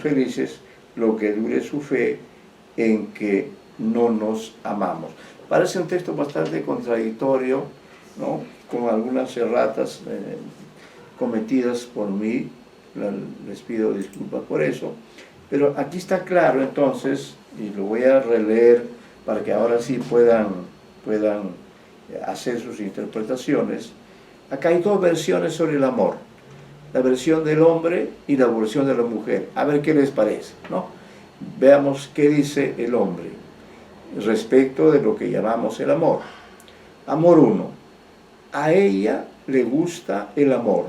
felices lo que dure su fe en que no nos amamos. Parece un texto bastante contradictorio, ¿no? Con algunas erratas cometidas por mí, les pido disculpas por eso, pero aquí está claro entonces, y lo voy a releer para que ahora sí puedan hacer sus interpretaciones. Acá hay dos versiones sobre el amor, la versión del hombre y la versión de la mujer. A ver qué les parece, ¿no? Veamos qué dice el hombre respecto de lo que llamamos el amor. Amor 1. A ella le gusta el amor.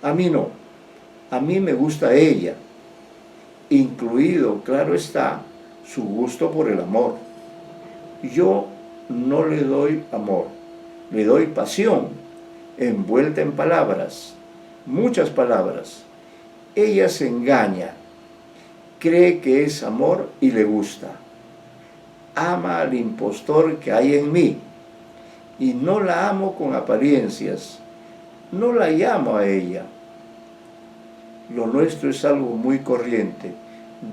A mí no. A mí me gusta ella, incluido, claro está, su gusto por el amor. Yo no le doy amor, le doy pasión, envuelta en palabras, muchas palabras. Ella se engaña, cree que es amor y le gusta. Ama al impostor que hay en mí, y no la amo con apariencias, no la llamo a ella. Lo nuestro es algo muy corriente,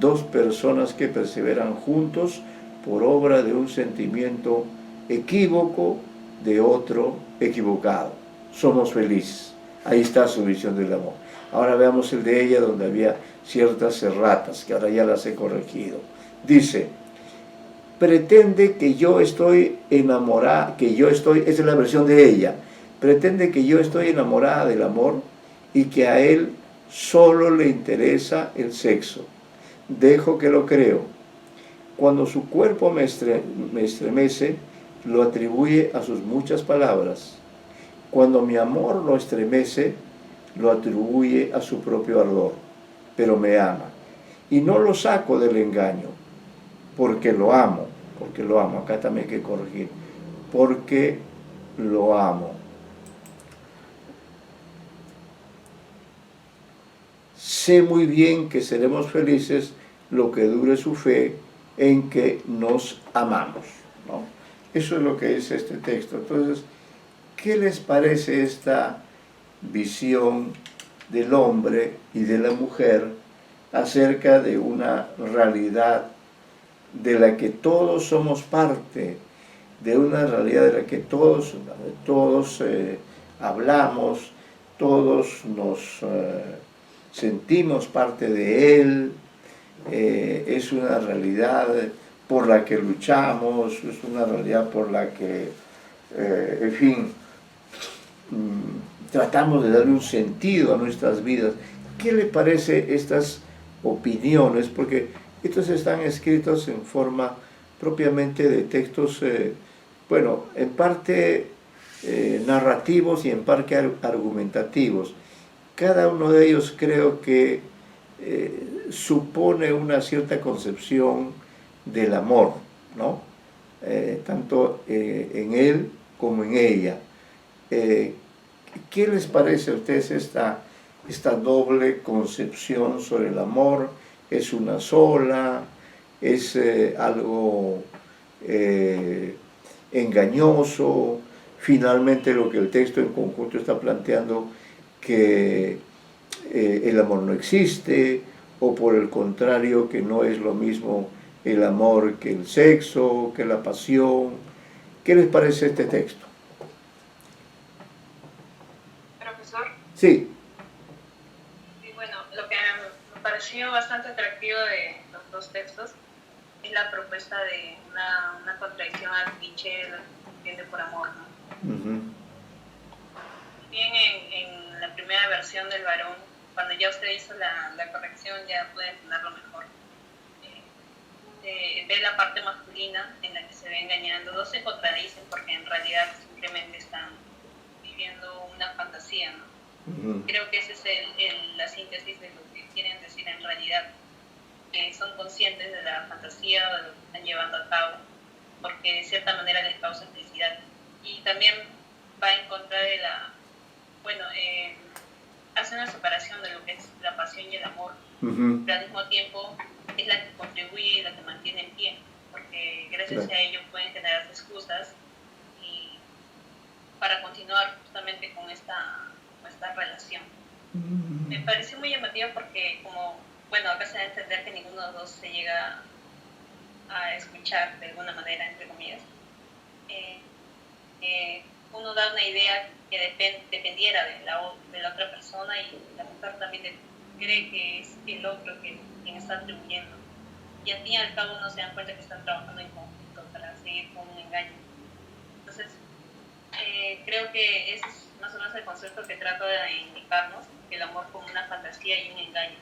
dos personas que perseveran juntos por obra de un sentimiento equívoco, de otro equivocado. Somos felices. Ahí está su visión del amor. Ahora veamos el de ella, donde había ciertas erratas, que ahora ya las he corregido. Dice, pretende que yo estoy enamorada, esa es la versión de ella, pretende que yo estoy enamorada del amor y que a él solo le interesa el sexo. Dejo que lo creo. Cuando su cuerpo me estremece, lo atribuye a sus muchas palabras. Cuando mi amor lo estremece, lo atribuye a su propio ardor, pero me ama. Y no lo saco del engaño, porque lo amo, acá también hay que corregir, porque lo amo. Sé muy bien que seremos felices lo que dure su fe en que nos amamos, ¿no? Eso es lo que dice este texto. Entonces, ¿qué les parece esta visión del hombre y de la mujer acerca de una realidad de la que todos somos parte, de una realidad de la que todos hablamos, todos nos sentimos parte de él, es una realidad por la que luchamos, es una realidad por la que, en fin, tratamos de darle un sentido a nuestras vidas. ¿Qué le parece estas opiniones? Porque estos están escritos en forma propiamente de textos, bueno, en parte narrativos y en parte argumentativos. Cada uno de ellos creo que supone una cierta concepción del amor, ¿no? Tanto en él como en ella. ¿Qué les parece a ustedes esta doble concepción sobre el amor? ¿Es una sola? ¿Es algo engañoso? Finalmente lo que el texto en conjunto está planteando, que el amor no existe, o por el contrario, que no es lo mismo el amor que el sexo, que la pasión. ¿Qué les parece este texto? Profesor. Sí. Y bueno, lo que me pareció bastante atractivo de los dos textos es la propuesta de una contradicción al cliché de lo que se entiende por amor, ¿no? Bien, en la primera versión del varón, cuando ya usted hizo la corrección, ya puede entenderlo mejor. Ve la parte masculina en la que se ve engañando. Dos se contradicen porque en realidad simplemente están viviendo una fantasía, ¿no? Creo que esa es la síntesis de lo que quieren decir en realidad. Que son conscientes de la fantasía, de lo que están llevando a cabo, porque de cierta manera les causa felicidad. Y también va en contra de hace una separación de lo que es la pasión y el amor, pero al mismo tiempo es la que contribuye y la que mantiene en pie, porque gracias a ello pueden generar excusas y para continuar justamente con esta relación. Me pareció muy llamativa porque acá se da a entender que ninguno de los dos se llega a escuchar de alguna manera, entre comillas. Uno da una idea que dependiera de la otra persona y la mujer también cree que es el otro quien está atribuyendo. Y al fin y al cabo no se dan cuenta que están trabajando en conjunto para seguir con un engaño. Entonces, creo que ese es más o menos el concepto que trata de indicarnos, el amor como una fantasía y un engaño.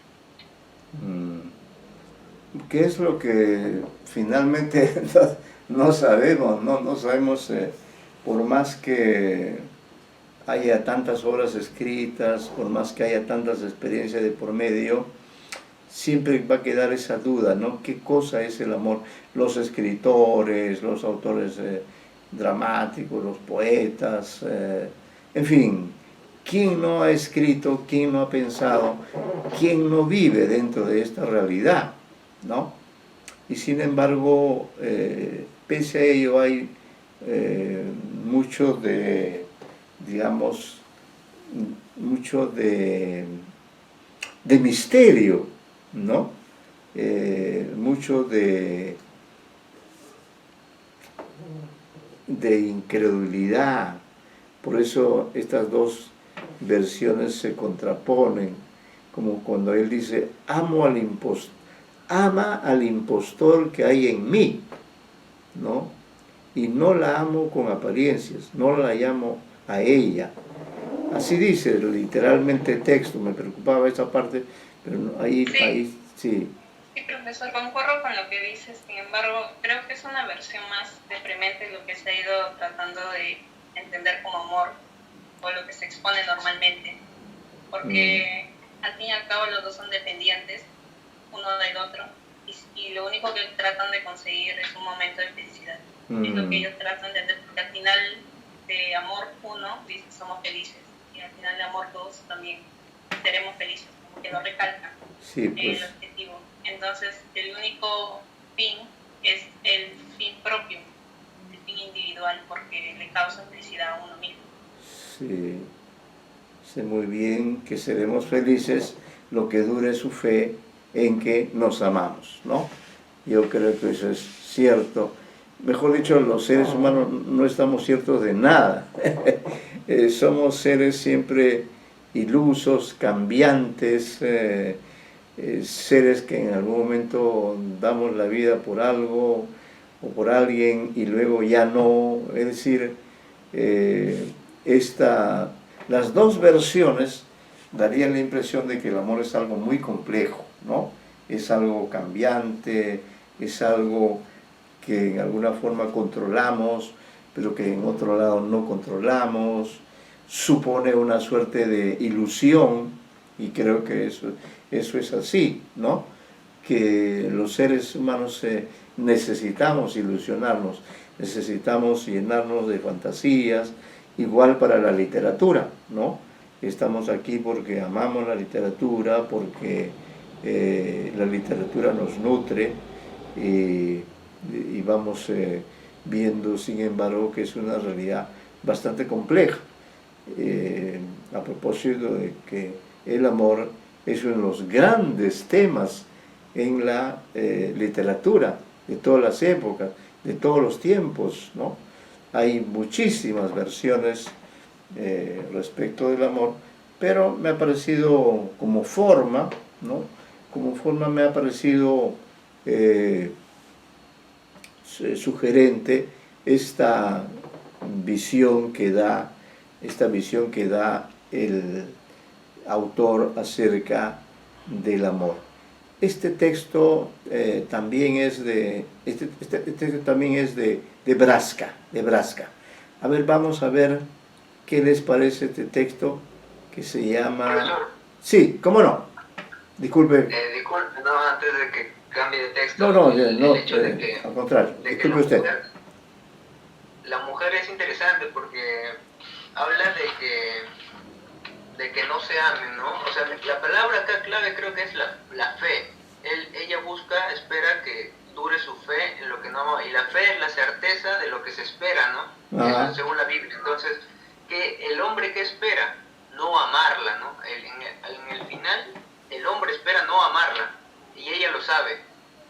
¿Qué es lo que finalmente no sabemos? No sabemos, por más que haya tantas obras escritas, por más que haya tantas experiencias de por medio, siempre va a quedar esa duda, ¿no? ¿Qué cosa es el amor? Los escritores, los autores dramáticos, los poetas, en fin, ¿quién no ha escrito, quién no ha pensado, quién no vive dentro de esta realidad, ¿no? Y sin embargo, pese a ello hay mucho de, digamos, mucho de misterio, ¿no? Mucho de incredulidad. Por eso estas dos versiones se contraponen, como cuando él dice, ama al impostor que hay en mí, ¿no? Y no la amo con apariencias, no la llamo a ella. Así dice literalmente el texto. Me preocupaba esa parte, pero ahí sí. Sí, profesor, concuerdo con lo que dices. Sin embargo, creo que es una versión más deprimente de lo que se ha ido tratando de entender como amor, o lo que se expone normalmente, porque al fin y al cabo los dos son dependientes uno del otro, y lo único que tratan de conseguir es un momento de felicidad. Es lo que ellos tratan de hacer, porque al final de amor uno dice somos felices, y al final de amor dos también seremos felices, como que lo recalcan, sí, pues. el objetivo. Entonces el único fin es el fin propio, el fin individual, porque le causa felicidad a uno mismo. Sí, sé muy bien que seremos felices lo que dure su fe en que nos amamos, ¿no? Yo creo que eso es cierto. Mejor dicho, los seres humanos no estamos ciertos de nada. Somos seres siempre ilusos, cambiantes, seres que en algún momento damos la vida por algo o por alguien y luego ya no. Es decir, las dos versiones darían la impresión de que el amor es algo muy complejo, ¿no? Es algo cambiante, es algo que en alguna forma controlamos, pero que en otro lado no controlamos, supone una suerte de ilusión, y creo que eso es así, ¿no? Que los seres humanos necesitamos ilusionarnos, necesitamos llenarnos de fantasías, igual para la literatura, ¿no? Estamos aquí porque amamos la literatura, porque la literatura nos nutre, y vamos viendo, sin embargo, que es una realidad bastante compleja. A propósito de que el amor es uno de los grandes temas en la literatura de todas las épocas, de todos los tiempos, ¿no? Hay muchísimas versiones respecto del amor, pero me ha parecido como forma, ¿no? Como forma me ha parecido sugerente esta visión que da el autor acerca del amor. Este texto también es de Braska, A ver, vamos a ver qué les parece este texto que se llama... Profesor. Sí, ¿cómo no? Disculpe. Disculpe, no, antes de que cambie de texto. No, el hecho de que, al contrario, de que disculpe usted. La mujer es interesante porque habla de que no se amen, ¿no? O sea, la palabra acá clave creo que es la fe. Ella busca, espera que dure su fe en lo que no ama, y la fe es la certeza de lo que se espera, ¿no? Eso según la Biblia. Entonces, que el hombre que espera no amarla, ¿no? En el final, el hombre espera no amarla, y ella lo sabe.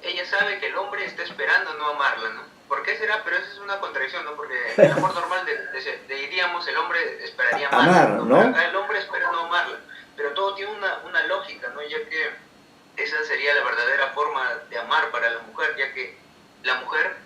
Ella sabe que el hombre está esperando no amarla, ¿no? ¿Por qué será? Pero eso es una contradicción, ¿no? Porque el amor normal diríamos el hombre esperaría amarla, ¿no? Acá el hombre espera no amarla, pero todo tiene una lógica, ¿no? Ya que esa sería la verdadera forma de amar para la mujer, ya que la mujer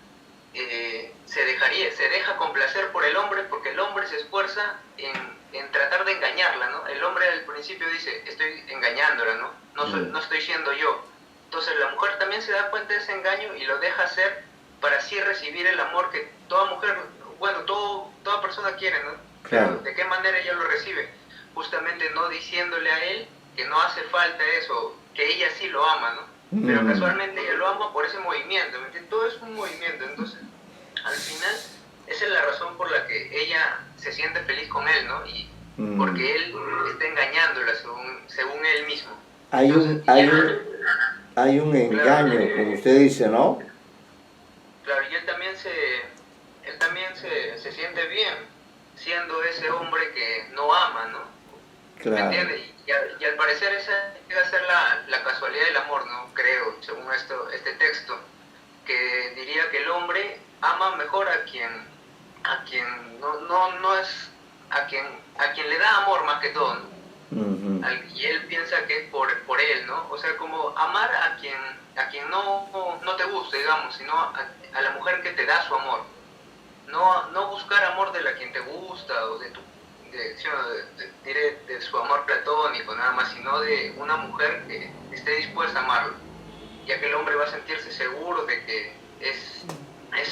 se deja complacer por el hombre, porque el hombre se esfuerza en tratar de engañarla, ¿no? El hombre al principio dice, estoy engañándola, ¿no? No estoy siendo yo. Entonces la mujer también se da cuenta de ese engaño y lo deja hacer para así recibir el amor que toda mujer, bueno, toda persona quiere, ¿no? Claro. Pero ¿de qué manera ella lo recibe? Justamente no diciéndole a él que no hace falta eso, que ella sí lo ama, ¿no? Pero casualmente ella lo ama por ese movimiento, ¿me entiendes? Todo es un movimiento, entonces al final esa es la razón por la que ella se siente feliz con él, ¿no? Y porque él está engañándola según él mismo. Hay un engaño, claro, como usted dice, ¿no? Claro, y él también se siente bien siendo ese hombre que no ama, ¿no? Claro. ¿Me entiendes? Y al parecer esa llega a ser la casualidad del amor, ¿no? Creo, según este texto, que diría que el hombre ama mejor a quien no es a quien le da amor más que todo, ¿no? Y él piensa que es por él, ¿no? O sea, como amar a quien no te gusta, digamos, sino a la mujer que te da su amor. No buscar amor de la quien te gusta o de su amor platónico, nada más, sino de una mujer que esté dispuesta a amarlo, ya que el hombre va a sentirse seguro de que es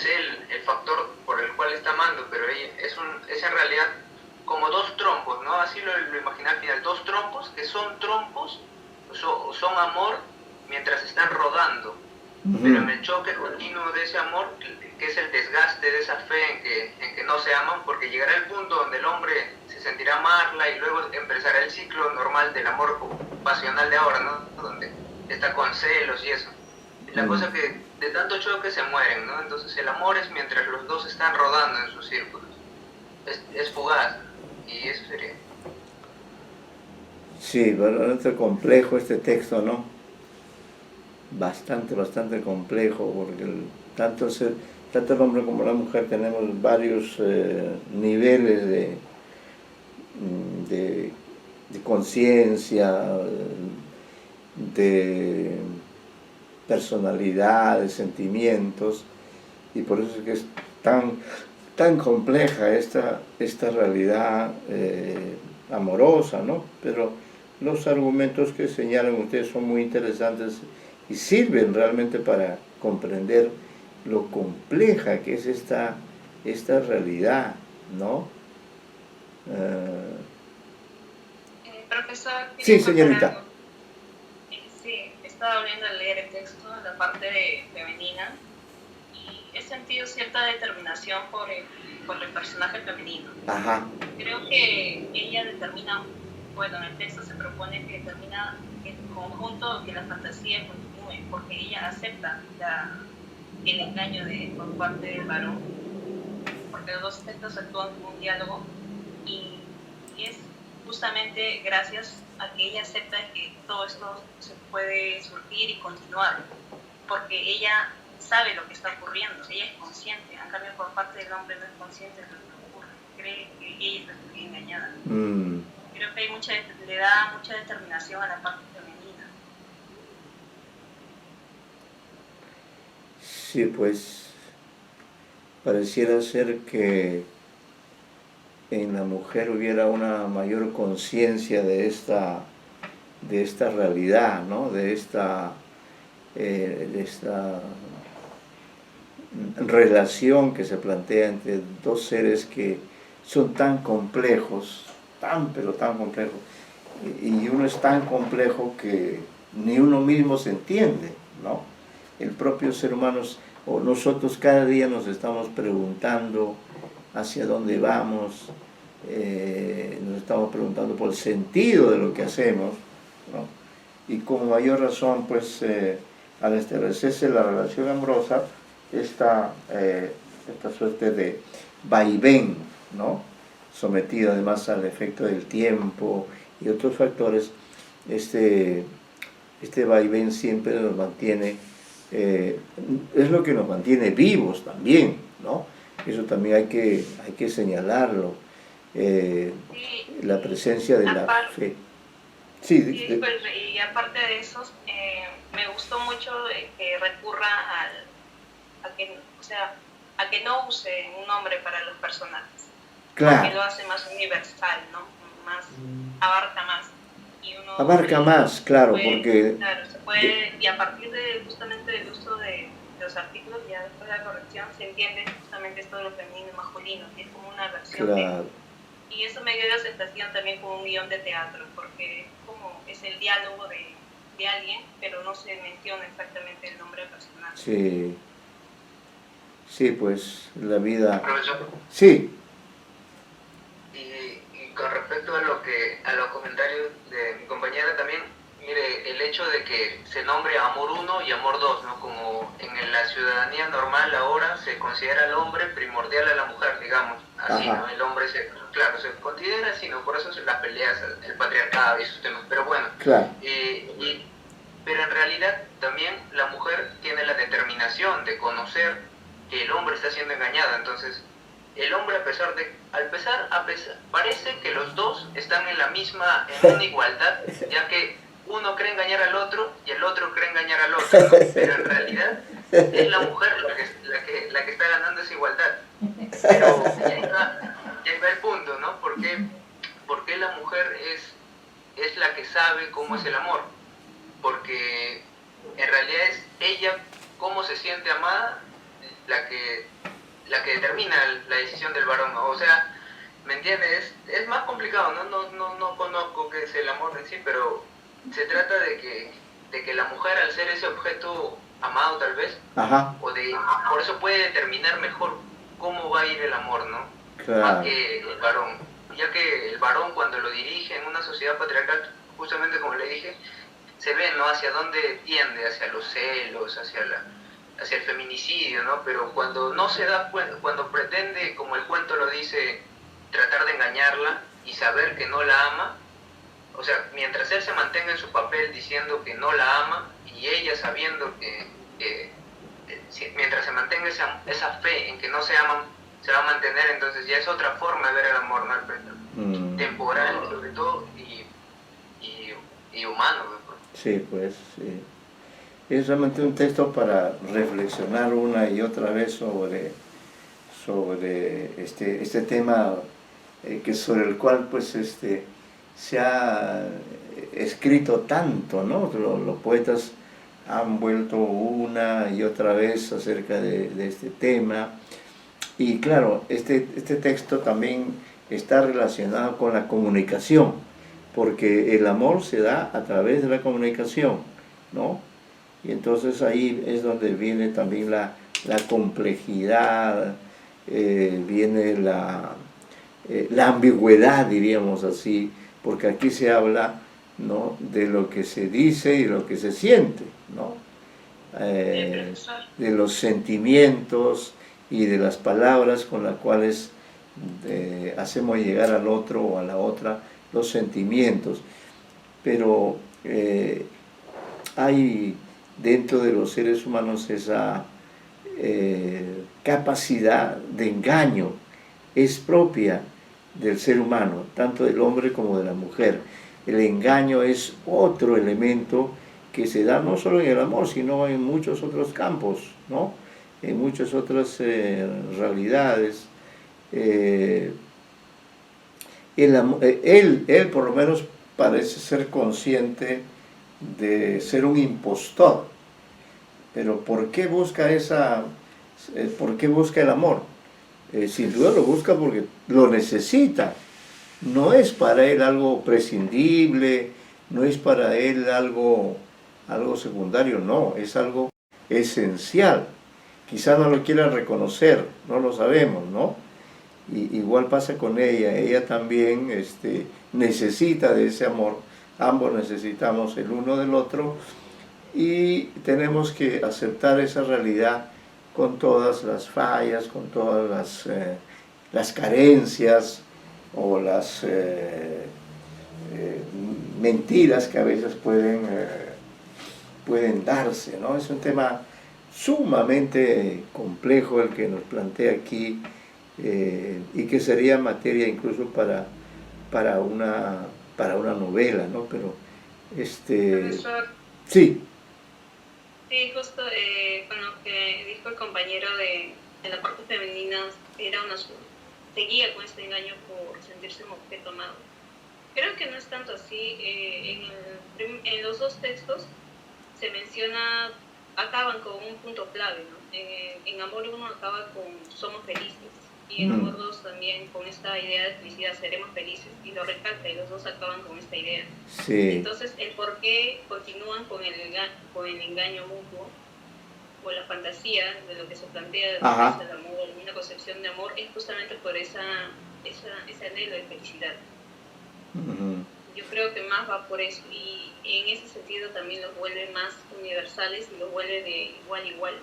él el factor por el cual está amando, pero es en realidad como dos trompos, ¿no? Así lo imaginé al final, dos trompos que son trompos, son amor mientras están rodando, pero en el choque continuo de ese amor, que es el desgaste de esa fe en que no se aman, porque llegará el punto donde el hombre se sentirá amarla y luego empezará el ciclo normal del amor pasional de ahora, ¿no? Donde está con celos y eso. La cosa es que de tanto choque se mueren, ¿no? Entonces el amor es mientras los dos están rodando en sus círculos. Es fugaz, y eso sería. Sí, bastante complejo este texto, ¿no? Bastante complejo, porque tanto el hombre como la mujer tenemos varios niveles de, de conciencia, de personalidad, de sentimientos, y por eso es que es tan compleja esta realidad amorosa, ¿no? Pero los argumentos que señalan ustedes son muy interesantes y sirven realmente para comprender lo compleja que es esta realidad, ¿no? Profesor, Sí, quería contar señorita. algo. Sí, estaba volviendo a leer el texto, la parte femenina, y he sentido cierta determinación por el personaje femenino. Ajá. Creo que ella determina, bueno, en el texto se propone que determina el conjunto, que la fantasía continúe, porque ella acepta el engaño por parte del varón, porque los dos textos actúan como un diálogo, y es justamente gracias a que ella acepta que todo esto se puede surgir y continuar, porque ella sabe lo que está ocurriendo, ella es consciente, en cambio por parte del hombre no es consciente de lo que ocurre, cree que ella está engañada. Creo que le da mucha determinación a la parte femenina. Sí, pues pareciera ser que en la mujer hubiera una mayor conciencia de esta realidad, ¿no? De esta relación que se plantea entre dos seres que son tan complejos, pero tan complejos, y uno es tan complejo que ni uno mismo se entiende, ¿no? El propio ser humano, o nosotros cada día nos estamos preguntando hacia dónde vamos, nos estamos preguntando por el sentido de lo que hacemos, ¿no? Y con mayor razón, pues, al establecerse la relación amorosa, esta suerte de vaivén, ¿no? Sometido además al efecto del tiempo y otros factores, este vaivén siempre nos mantiene, es lo que nos mantiene vivos también, ¿no? Eso también hay que señalarlo, la presencia de la fe. Sí, y aparte de eso, me gustó mucho que recurra a que no use un nombre para los personajes. Claro. Porque lo hace más universal, ¿no? Abarca más. Abarca más, claro, porque... Claro, se puede, y a partir justamente del uso de los artículos, ya después de la corrección, se entiende justamente esto de lo femenino y masculino, que es como una versión claro. Y eso me dio la sensación también como un guión de teatro, porque es el diálogo de alguien, pero no se menciona exactamente el nombre del personaje. Sí. Sí, pues la vida... Profesor. Sí. Y con respecto a los comentarios de mi compañera también, mire, el hecho de que se nombre amor 1 y amor 2, ¿no? Como en la ciudadanía normal ahora se considera al hombre primordial a la mujer, digamos, así, Ajá. ¿no? El hombre se considera así, ¿no? Por eso son las peleas, el patriarcado y esos temas, pero bueno. Claro. Pero en realidad también la mujer tiene la determinación de conocer que el hombre está siendo engañado, entonces el hombre parece que los dos están en una igualdad, ya que uno cree engañar al otro y el otro cree engañar al otro, ¿no? Pero en realidad es la mujer la que está ganando esa igualdad. Pero ya va el punto, ¿no? ¿Por qué la mujer es la que sabe cómo es el amor? Porque en realidad es ella cómo se siente amada la que determina la decisión del varón, ¿no? O sea, ¿me entiendes? Es más complicado, no conozco qué es el amor en sí, pero se trata de que la mujer, al ser ese objeto amado tal vez, Ajá. por eso puede determinar mejor cómo va a ir el amor, ¿no? Claro. Más que el varón, ya que el varón cuando lo dirige en una sociedad patriarcal, justamente como le dije, se ve, ¿no? Hacia dónde tiende, hacia los celos, hacia el feminicidio, ¿no? Pero cuando no se da cuenta, cuando pretende, como el cuento lo dice, tratar de engañarla y saber que no la ama, o sea, mientras él se mantenga en su papel diciendo que no la ama, y ella sabiendo que mientras se mantenga esa fe en que no se aman, se va a mantener, entonces ya es otra forma de ver el amor, ¿no, Alfredo? Temporal, sobre todo, y humano, ¿no? Sí, pues, sí. Es realmente un texto para reflexionar una y otra vez sobre este tema sobre el cual pues se ha escrito tanto, ¿no? Los poetas han vuelto una y otra vez acerca de este tema, y claro, este texto también está relacionado con la comunicación, porque el amor se da a través de la comunicación, ¿no? Y entonces ahí es donde viene también la complejidad, viene la ambigüedad, diríamos así, porque aquí se habla, ¿no?, de lo que se dice y lo que se siente, ¿no? De los sentimientos y de las palabras con las cuales hacemos llegar al otro o a la otra los sentimientos. Pero hay dentro de los seres humanos esa capacidad de engaño, es propia del ser humano, tanto del hombre como de la mujer. El engaño es otro elemento que se da no solo en el amor, sino en muchos otros campos, ¿no? En muchas otras realidades. Él por lo menos parece ser consciente de ser un impostor, pero ¿por qué busca por qué busca el amor? Sin duda lo busca porque lo necesita. No es para él algo prescindible, no es para él algo secundario, no, es algo esencial. Quizá no lo quiera reconocer, no lo sabemos, ¿no? Igual pasa con ella también necesita de ese amor, ambos necesitamos el uno del otro, y tenemos que aceptar esa realidad con todas las fallas, con todas las carencias o las mentiras que a veces pueden darse, ¿no? Es un tema sumamente complejo el que nos plantea aquí, y que sería materia incluso para una novela, ¿no? Pero Profesor, sí. sí, justo con lo que dijo el compañero de la parte femenina, seguía con este engaño por sentirse un objeto amado. Creo que no es tanto así. En los dos textos se menciona, acaban con un punto clave, ¿no? En Amor 1 acaba con somos felices, y en Amor 2 también con esta idea de felicidad, seremos felices, y lo recalca, y los dos acaban con esta idea. Sí. Entonces, el por qué continúan con el engaño mutuo o la fantasía de lo que se plantea del amor, una concepción de amor, es justamente por ese anhelo de felicidad. Yo creo que más va por eso, y en ese sentido también los vuelve más universales y los vuelve de igual a igual,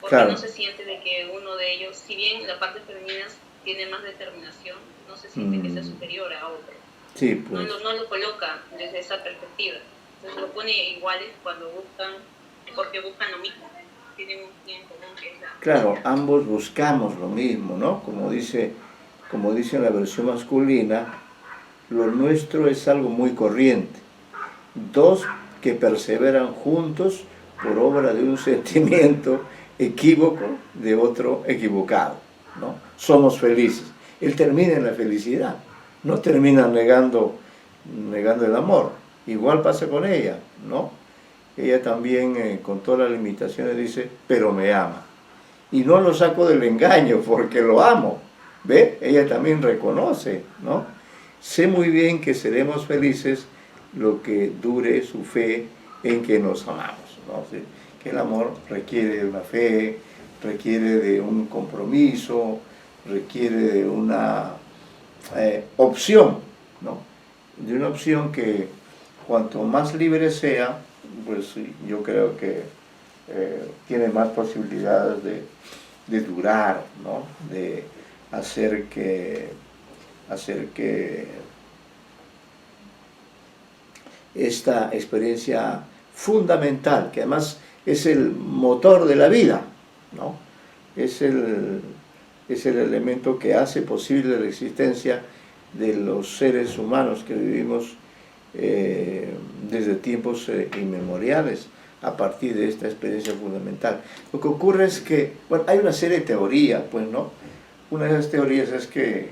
porque no se siente de que uno de ellos, si bien la parte femenina tiene más determinación, no se siente que sea superior a otro. Sí, pues. No lo coloca desde esa perspectiva, entonces lo pone iguales porque buscan lo mismo, tienen un fin en común que es la... Claro, ambos buscamos lo mismo, ¿no? Como dice en la versión masculina, lo nuestro es algo muy corriente. Dos que perseveran juntos por obra de un sentimiento equívoco de otro equivocado, ¿no? Somos felices. Él termina en la felicidad, no termina negando el amor. Igual pasa con ella, ¿no? Ella también, con todas las limitaciones, dice, pero me ama. Y no lo saco del engaño porque lo amo. ¿Ve? Ella también reconoce, ¿no? Sé muy bien que seremos felices lo que dure su fe en que nos amamos, ¿no? ¿Sí? Que el amor requiere de una fe, requiere de un compromiso, requiere de una opción, ¿no? De una opción que cuanto más libre sea, pues yo creo que tiene más posibilidades de durar, ¿no? De hacer que esta experiencia fundamental, que además es el motor de la vida, ¿no? Es el elemento que hace posible la existencia de los seres humanos que vivimos desde tiempos inmemoriales, a partir de esta experiencia fundamental. Lo que ocurre es que, bueno, hay una serie de teorías, pues, ¿no? Una de esas teorías es que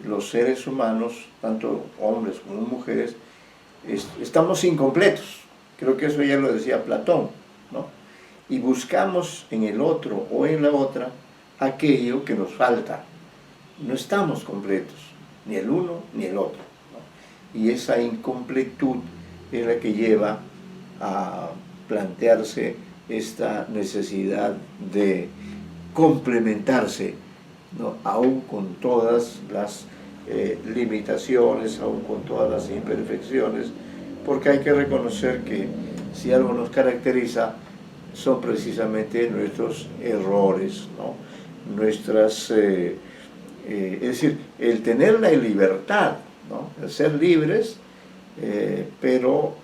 los seres humanos, tanto hombres como mujeres, estamos incompletos. Creo que eso ya lo decía Platón, ¿no? Y buscamos en el otro o en la otra aquello que nos falta. No estamos completos, ni el uno ni el otro, ¿no? Y esa incompletud es la que lleva a plantearse esta necesidad de complementarse, ¿no? Aún con todas las limitaciones, aún con todas las imperfecciones, porque hay que reconocer que si algo nos caracteriza son precisamente nuestros errores, ¿no? Nuestras, es decir, el tener la libertad, ¿no? El ser libres, pero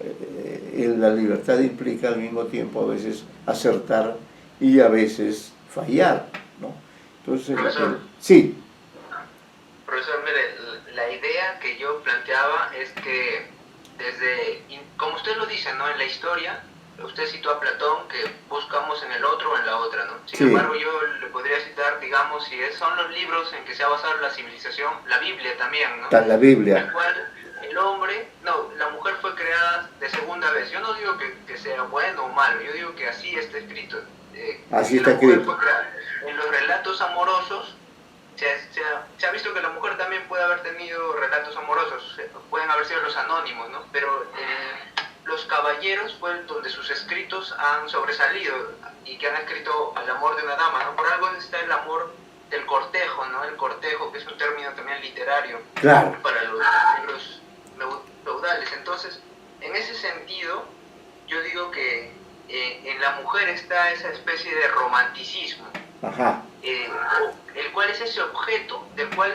la libertad implica al mismo tiempo a veces acertar y a veces fallar, ¿no? Entonces, Profesor, sí. Profesor, mire, la idea que yo planteaba es que como usted lo dice, ¿no? En la historia, usted citó a Platón, que buscamos en el otro o en la otra, ¿no? Sin embargo, yo le podría citar, digamos, si son los libros en que se ha basado la civilización, la Biblia también, ¿no? Está en la Biblia. En el cual el hombre, no, la mujer fue creada de segunda vez. Yo no digo que sea bueno o malo, yo digo que así está escrito. Así está escrito. En los relatos amorosos, se ha visto que la mujer también puede haber tenido relatos amorosos, pueden haber sido los anónimos, ¿no? Pero los caballeros fue donde sus escritos han sobresalido y que han escrito al amor de una dama, ¿no? Por algo está el amor del cortejo, ¿no? El cortejo, que es un término también literario, claro, para los libros feudales. Entonces, en ese sentido, yo digo que en la mujer está esa especie de romanticismo, ajá, el cual es ese objeto del cual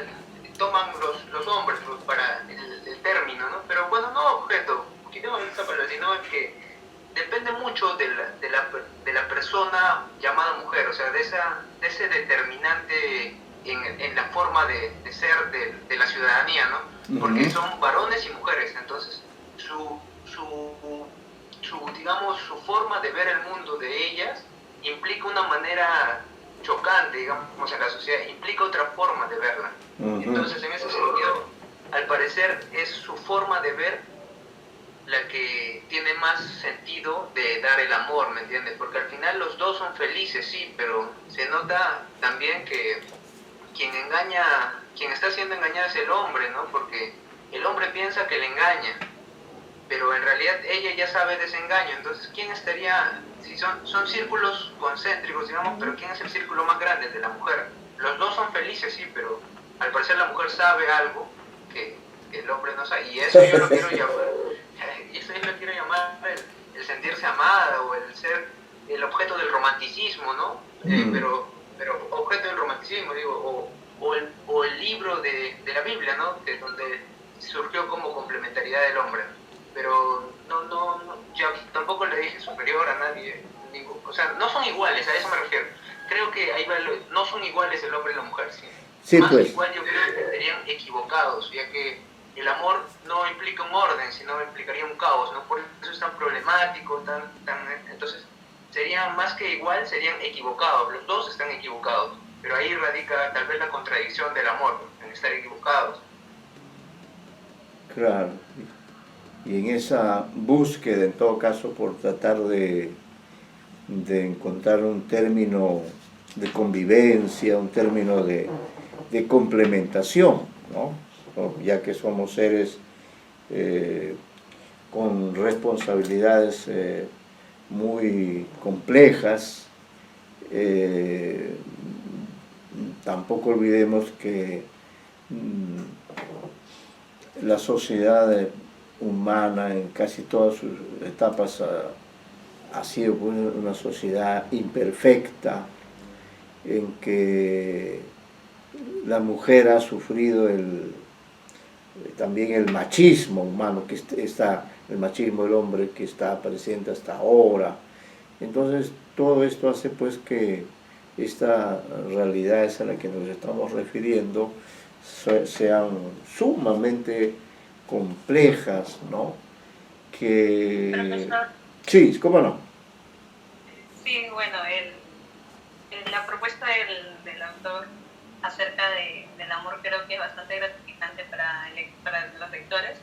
toman los hombres para el término, ¿no? Pero bueno, no objeto, quitemos esa palabra, sino que depende mucho de la persona llamada mujer, o sea, de ese determinante en la forma de ser de la ciudadanía, ¿no? Porque son varones y mujeres, entonces digamos, su forma de ver el mundo de ellas implica una manera chocante, digamos, en la sociedad, implica otra forma de verla. Entonces, en ese sentido, al parecer, es su forma de ver la que tiene más sentido de dar el amor, ¿me entiendes? Porque al final los dos son felices, sí, pero se nota también que quien está siendo engañado es el hombre, ¿no? Porque el hombre piensa que le engaña, pero en realidad ella ya sabe de ese engaño. Entonces, ¿quién estaría? Si son círculos concéntricos, digamos, pero ¿quién es el círculo más grande? El de la mujer. Los dos son felices, sí, pero al parecer la mujer sabe algo que el hombre no sabe, y eso yo lo quiero llamar, el sentirse amada, o el ser el objeto del romanticismo, ¿no? Pero objeto del romanticismo, digo, o el libro de la Biblia, ¿no? Que donde surgió como complementariedad del hombre. Pero no, yo tampoco le dije superior a nadie, o sea, no son iguales, a eso me refiero. Creo que ahí no son iguales el hombre y la mujer, ¿sí? Sí, más pues. igual yo creo que serían equivocados, ya que el amor no implica un orden, sino implicaría un caos, ¿no? Por eso es tan problemático, entonces serían más que igual, serían equivocados, los dos están equivocados, pero ahí radica tal vez la contradicción del amor, en estar equivocados. Claro, y en esa búsqueda, en todo caso, por tratar de encontrar un término de convivencia, un término de complementación, ¿no? Ya que somos seres con responsabilidades muy complejas, tampoco olvidemos que la sociedad humana en casi todas sus etapas ha sido una sociedad imperfecta, en que la mujer ha sufrido también el machismo humano, el machismo del hombre que está presente hasta ahora. Entonces todo esto hace pues que esta realidades a la que nos estamos refiriendo sean sumamente complejas, ¿no? Profesor, Sí, ¿cómo no? sí, bueno, la propuesta del autor acerca del amor creo que es bastante gratificante para los lectores,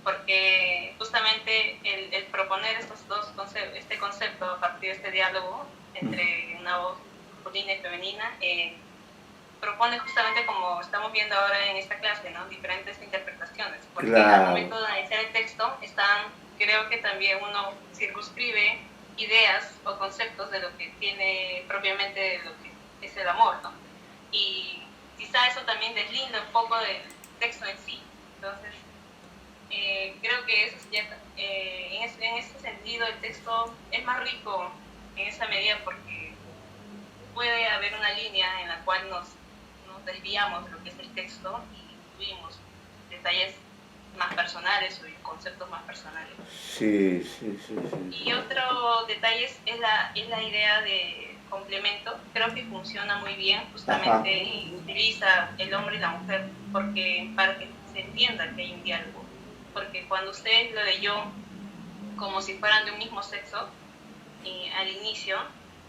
porque justamente el proponer este concepto a partir de este diálogo entre una voz masculina y femenina, propone justamente, como estamos viendo ahora en esta clase, ¿no?, diferentes interpretaciones, porque al momento de analizar el texto creo que también uno circunscribe ideas o conceptos de lo que tiene propiamente lo que es el amor, ¿no? Y quizá eso también deslinda un poco del texto en sí. Entonces, creo que eso en ese sentido el texto es más rico en esa medida, porque puede haber una línea en la cual nos desviamos de lo que es el texto y incluimos detalles más personales o conceptos más personales. Sí. Y otro detalle es la idea de complemento. Creo que funciona muy bien, justamente, y utiliza el hombre y la mujer para que se entienda que hay un diálogo. Porque cuando usted lo leyó como si fueran de un mismo sexo, al inicio,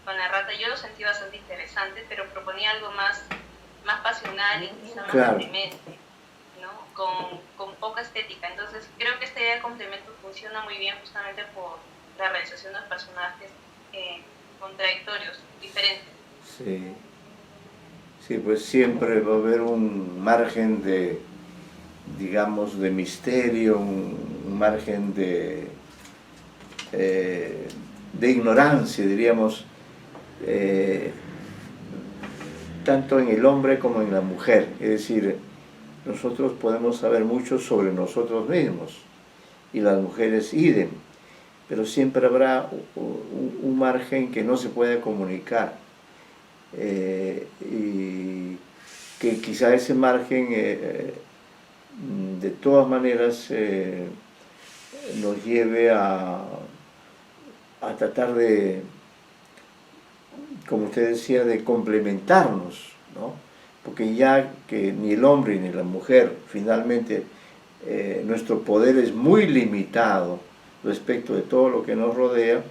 con la rata, yo lo sentí bastante interesante, pero proponía algo más pasional y quizá más deprimente, ¿no? Con poca estética. Entonces creo que esta idea de complemento funciona muy bien justamente por la realización de personajes contradictorios, diferentes. Sí, pues siempre va a haber un margen de, digamos, de misterio, un margen de ignorancia, diríamos, tanto en el hombre como en la mujer. Es decir, nosotros podemos saber mucho sobre nosotros mismos y las mujeres idem, pero siempre habrá un margen que no se puede comunicar, y que quizá ese margen de todas maneras nos lleve a tratar de, como usted decía, de complementarnos, ¿no? Porque ya que ni el hombre ni la mujer, finalmente, nuestro poder es muy limitado respecto de todo lo que nos rodea,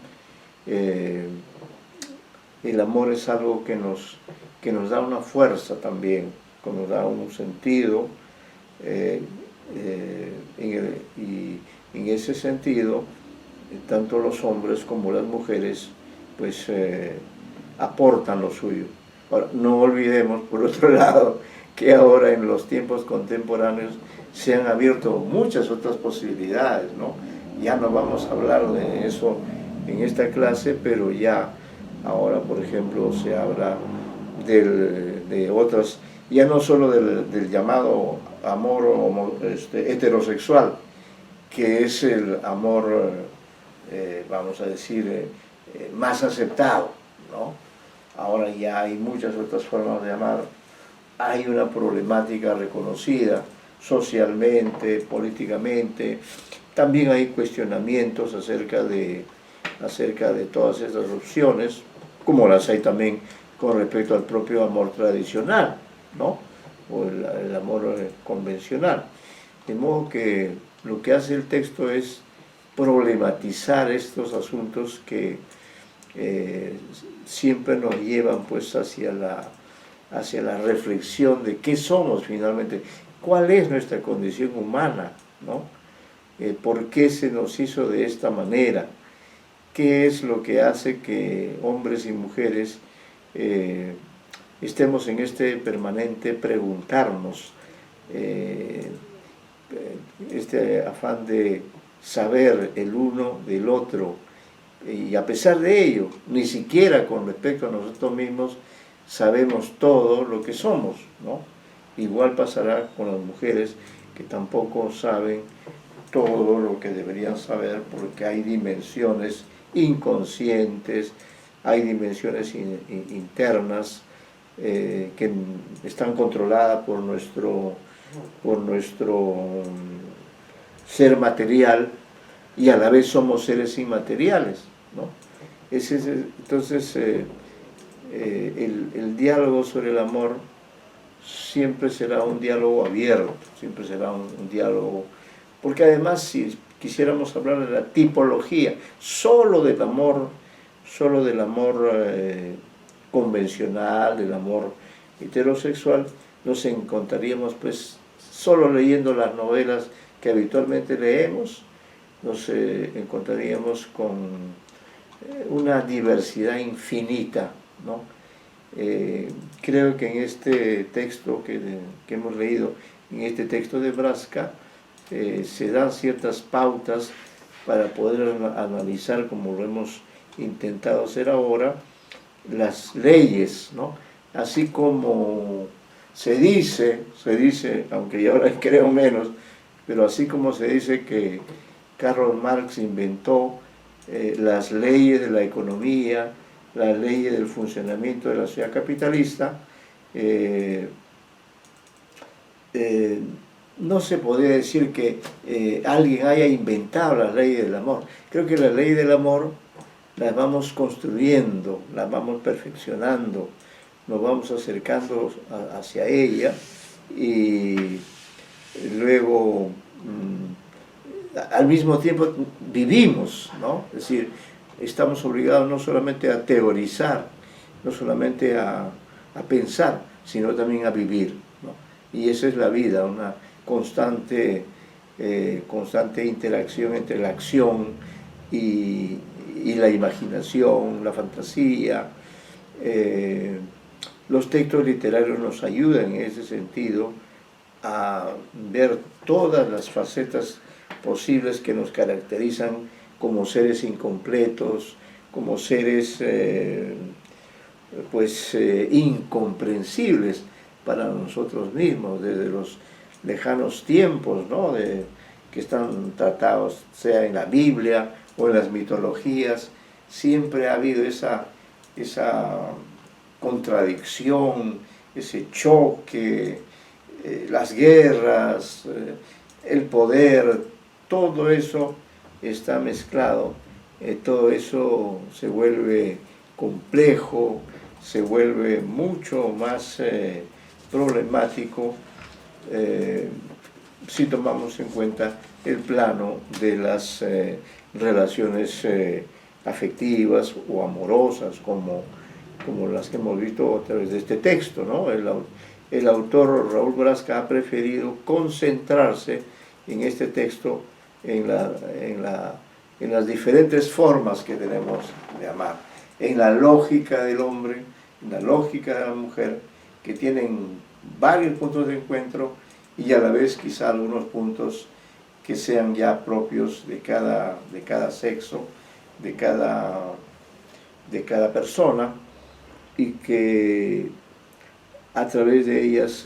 el amor es algo que nos da una fuerza también, que nos da un sentido, y en ese sentido, tanto los hombres como las mujeres, pues, aportan lo suyo. Ahora, no olvidemos, por otro lado, que ahora en los tiempos contemporáneos se han abierto muchas otras posibilidades, ¿no? Ya no vamos a hablar de eso en esta clase, pero ya ahora, por ejemplo, se habla de otras, ya no solo del llamado amor heterosexual, que es el amor, vamos a decir, más aceptado, ¿no? Ahora ya hay muchas otras formas de amar, hay una problemática reconocida socialmente, políticamente, también hay cuestionamientos acerca de todas estas opciones, como las hay también con respecto al propio amor tradicional, ¿no? O el amor convencional. De modo que lo que hace el texto es problematizar estos asuntos que siempre nos llevan pues hacia la reflexión de qué somos finalmente, cuál es nuestra condición humana, ¿no? ¿Por qué se nos hizo de esta manera? ¿Qué es lo que hace que hombres y mujeres estemos en este permanente preguntarnos, este afán de saber el uno del otro? Y a pesar de ello, ni siquiera con respecto a nosotros mismos sabemos todo lo que somos, ¿no? Igual pasará con las mujeres, que tampoco saben todo lo que deberían saber, porque hay dimensiones inconscientes, hay dimensiones internas que están controladas por por nuestro ser material, y a la vez somos seres inmateriales, ¿no? Entonces, el diálogo sobre el amor siempre será un diálogo abierto, siempre será un diálogo, porque además si quisiéramos hablar de la tipología solo del amor convencional, del amor heterosexual, nos encontraríamos pues solo leyendo las novelas que habitualmente leemos, nos encontraríamos con una diversidad infinita, ¿no? Creo que en este texto que hemos leído, en este texto de Braska, se dan ciertas pautas para poder analizar, como lo hemos intentado hacer ahora, las leyes, ¿no? Así como se dice, aunque yo ahora creo menos, pero así como se dice que Karl Marx inventó las leyes de la economía, las leyes del funcionamiento de la sociedad capitalista, no se podría decir que alguien haya inventado las leyes del amor. Creo que las leyes del amor las vamos construyendo, las vamos perfeccionando, nos vamos acercando hacia ella, y luego al mismo tiempo vivimos, ¿no? Es decir, estamos obligados no solamente a teorizar, no solamente a pensar, sino también a vivir, ¿no? Y esa es la vida, una constante interacción entre la acción y la imaginación, la fantasía. Los textos literarios nos ayudan en ese sentido a ver todas las facetas posibles que nos caracterizan como seres incompletos, como seres incomprensibles para nosotros mismos, desde los lejanos tiempos, ¿no? Que están tratados, sea en la Biblia o en las mitologías. Siempre ha habido esa contradicción, ese choque, las guerras, el poder, todo eso está mezclado, todo eso se vuelve complejo, se vuelve mucho más problemático si tomamos en cuenta el plano de las relaciones afectivas o amorosas, como las que hemos visto a través de este texto, ¿no? El autor Raúl Braska ha preferido concentrarse en este texto en las diferentes formas que tenemos de amar, en la lógica del hombre, en la lógica de la mujer, que tienen varios puntos de encuentro y a la vez quizá algunos puntos que sean ya propios de cada sexo, de cada persona, y que a través de ellas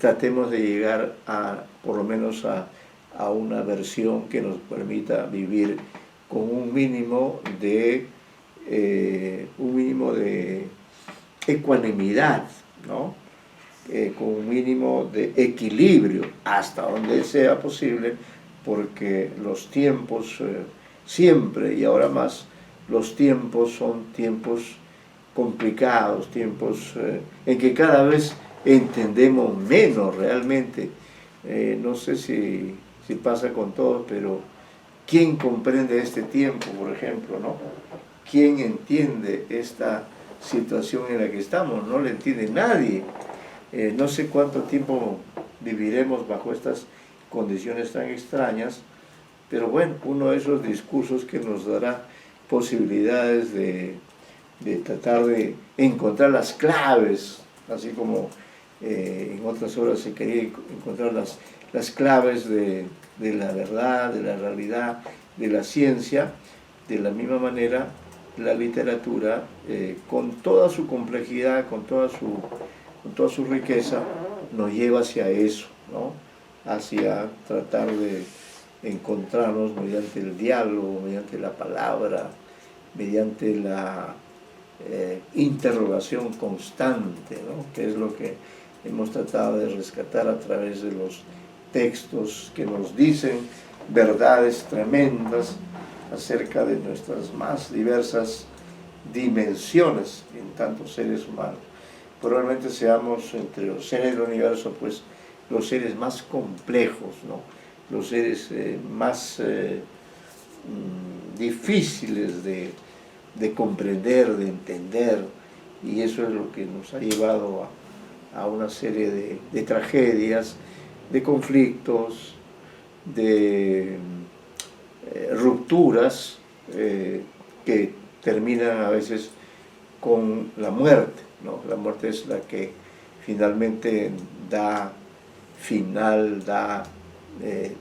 tratemos de llegar por lo menos a una versión que nos permita vivir con un mínimo de ecuanimidad, ¿no? Con un mínimo de equilibrio hasta donde sea posible, porque los tiempos siempre y ahora más, los tiempos son tiempos complicados, tiempos en que cada vez entendemos menos realmente. No sé si pasa con todos, pero ¿quién comprende este tiempo, por ejemplo, ¿no? ¿Quién entiende esta situación en la que estamos? No la entiende nadie. No sé cuánto tiempo viviremos bajo estas condiciones tan extrañas, pero bueno, uno de esos discursos que nos dará posibilidades de tratar de encontrar las claves, así como en otras horas se quería encontrar las claves de la verdad, de la realidad, de la ciencia. De la misma manera, la literatura, con toda su complejidad, con toda su riqueza, nos lleva hacia eso, ¿no? Hacia tratar de encontrarnos mediante el diálogo, mediante la palabra, mediante la interrogación constante, ¿no? Que es lo que hemos tratado de rescatar a través de los textos que nos dicen verdades tremendas acerca de nuestras más diversas dimensiones en tantos seres humanos. Probablemente seamos entre los seres del universo pues los seres más complejos, ¿no? Los seres más difíciles de comprender, de entender, y eso es lo que nos ha llevado a una serie de tragedias, de conflictos, de rupturas que terminan a veces con la muerte, ¿no? La muerte es la que finalmente da final, da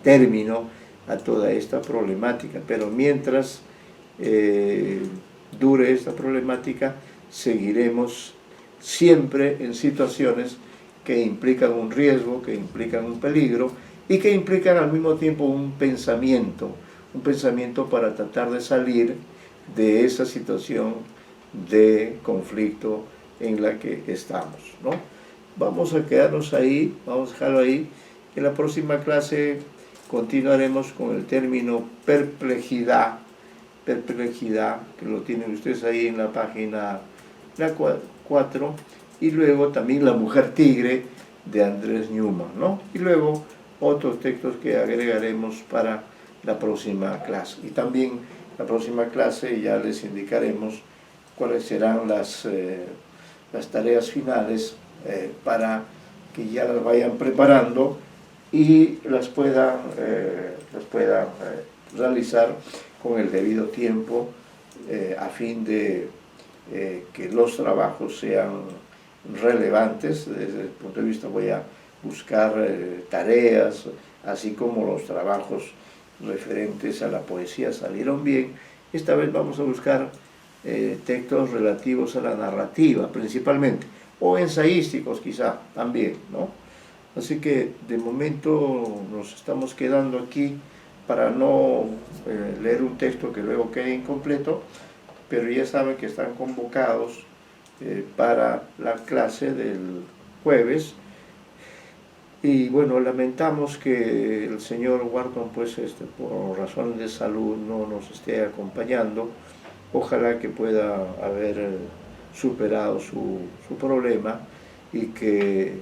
término a toda esta problemática, pero mientras dure esta problemática seguiremos siempre en situaciones que implican un riesgo, que implican un peligro y que implican al mismo tiempo un pensamiento para tratar de salir de esa situación de conflicto en la que estamos, ¿no? Vamos a quedarnos ahí, vamos a dejarlo ahí. En la próxima clase continuaremos con el término perplejidad, que lo tienen ustedes ahí en la página 4, y luego también la mujer tigre de Andrés Newman, ¿no? Y luego otros textos que agregaremos para la próxima clase. Y también la próxima clase ya les indicaremos cuáles serán las tareas finales para que ya las vayan preparando y las puedan realizar con el debido tiempo a fin de que los trabajos sean relevantes. Desde el punto de vista voy a buscar tareas, así como los trabajos referentes a la poesía salieron bien. Esta vez vamos a buscar textos relativos a la narrativa principalmente, o ensayísticos quizá también, ¿no? Así que de momento nos estamos quedando aquí para no leer un texto que luego quede incompleto, pero ya saben que están convocados para la clase del jueves. Y bueno, lamentamos que el señor Wharton pues por razones de salud no nos esté acompañando. Ojalá que pueda haber superado su problema y que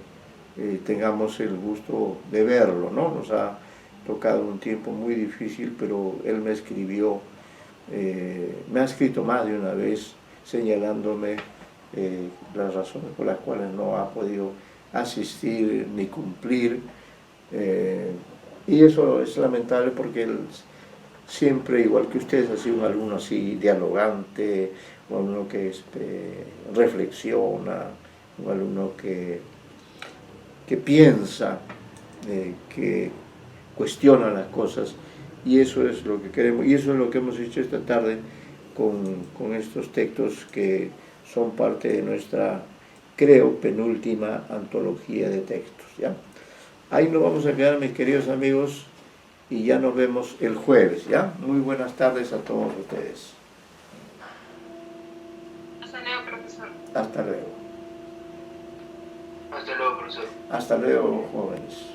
tengamos el gusto de verlo, ¿no? Nos ha tocado un tiempo muy difícil, pero él me escribió, me ha escrito más de una vez señalándome las razones por las cuales no ha podido asistir ni cumplir, y eso es lamentable porque él siempre, igual que ustedes, ha sido un alumno así dialogante, un alumno que reflexiona, un alumno que piensa, que cuestiona las cosas, y eso es lo que queremos, y eso es lo que hemos hecho esta tarde con estos textos que son parte de nuestra, creo, penúltima antología de textos, ¿ya? Ahí nos vamos a quedar, mis queridos amigos, y ya nos vemos el jueves, ¿ya? Muy buenas tardes a todos ustedes. Hasta luego, profesor. Hasta luego. Hasta luego, profesor. Hasta luego, jóvenes.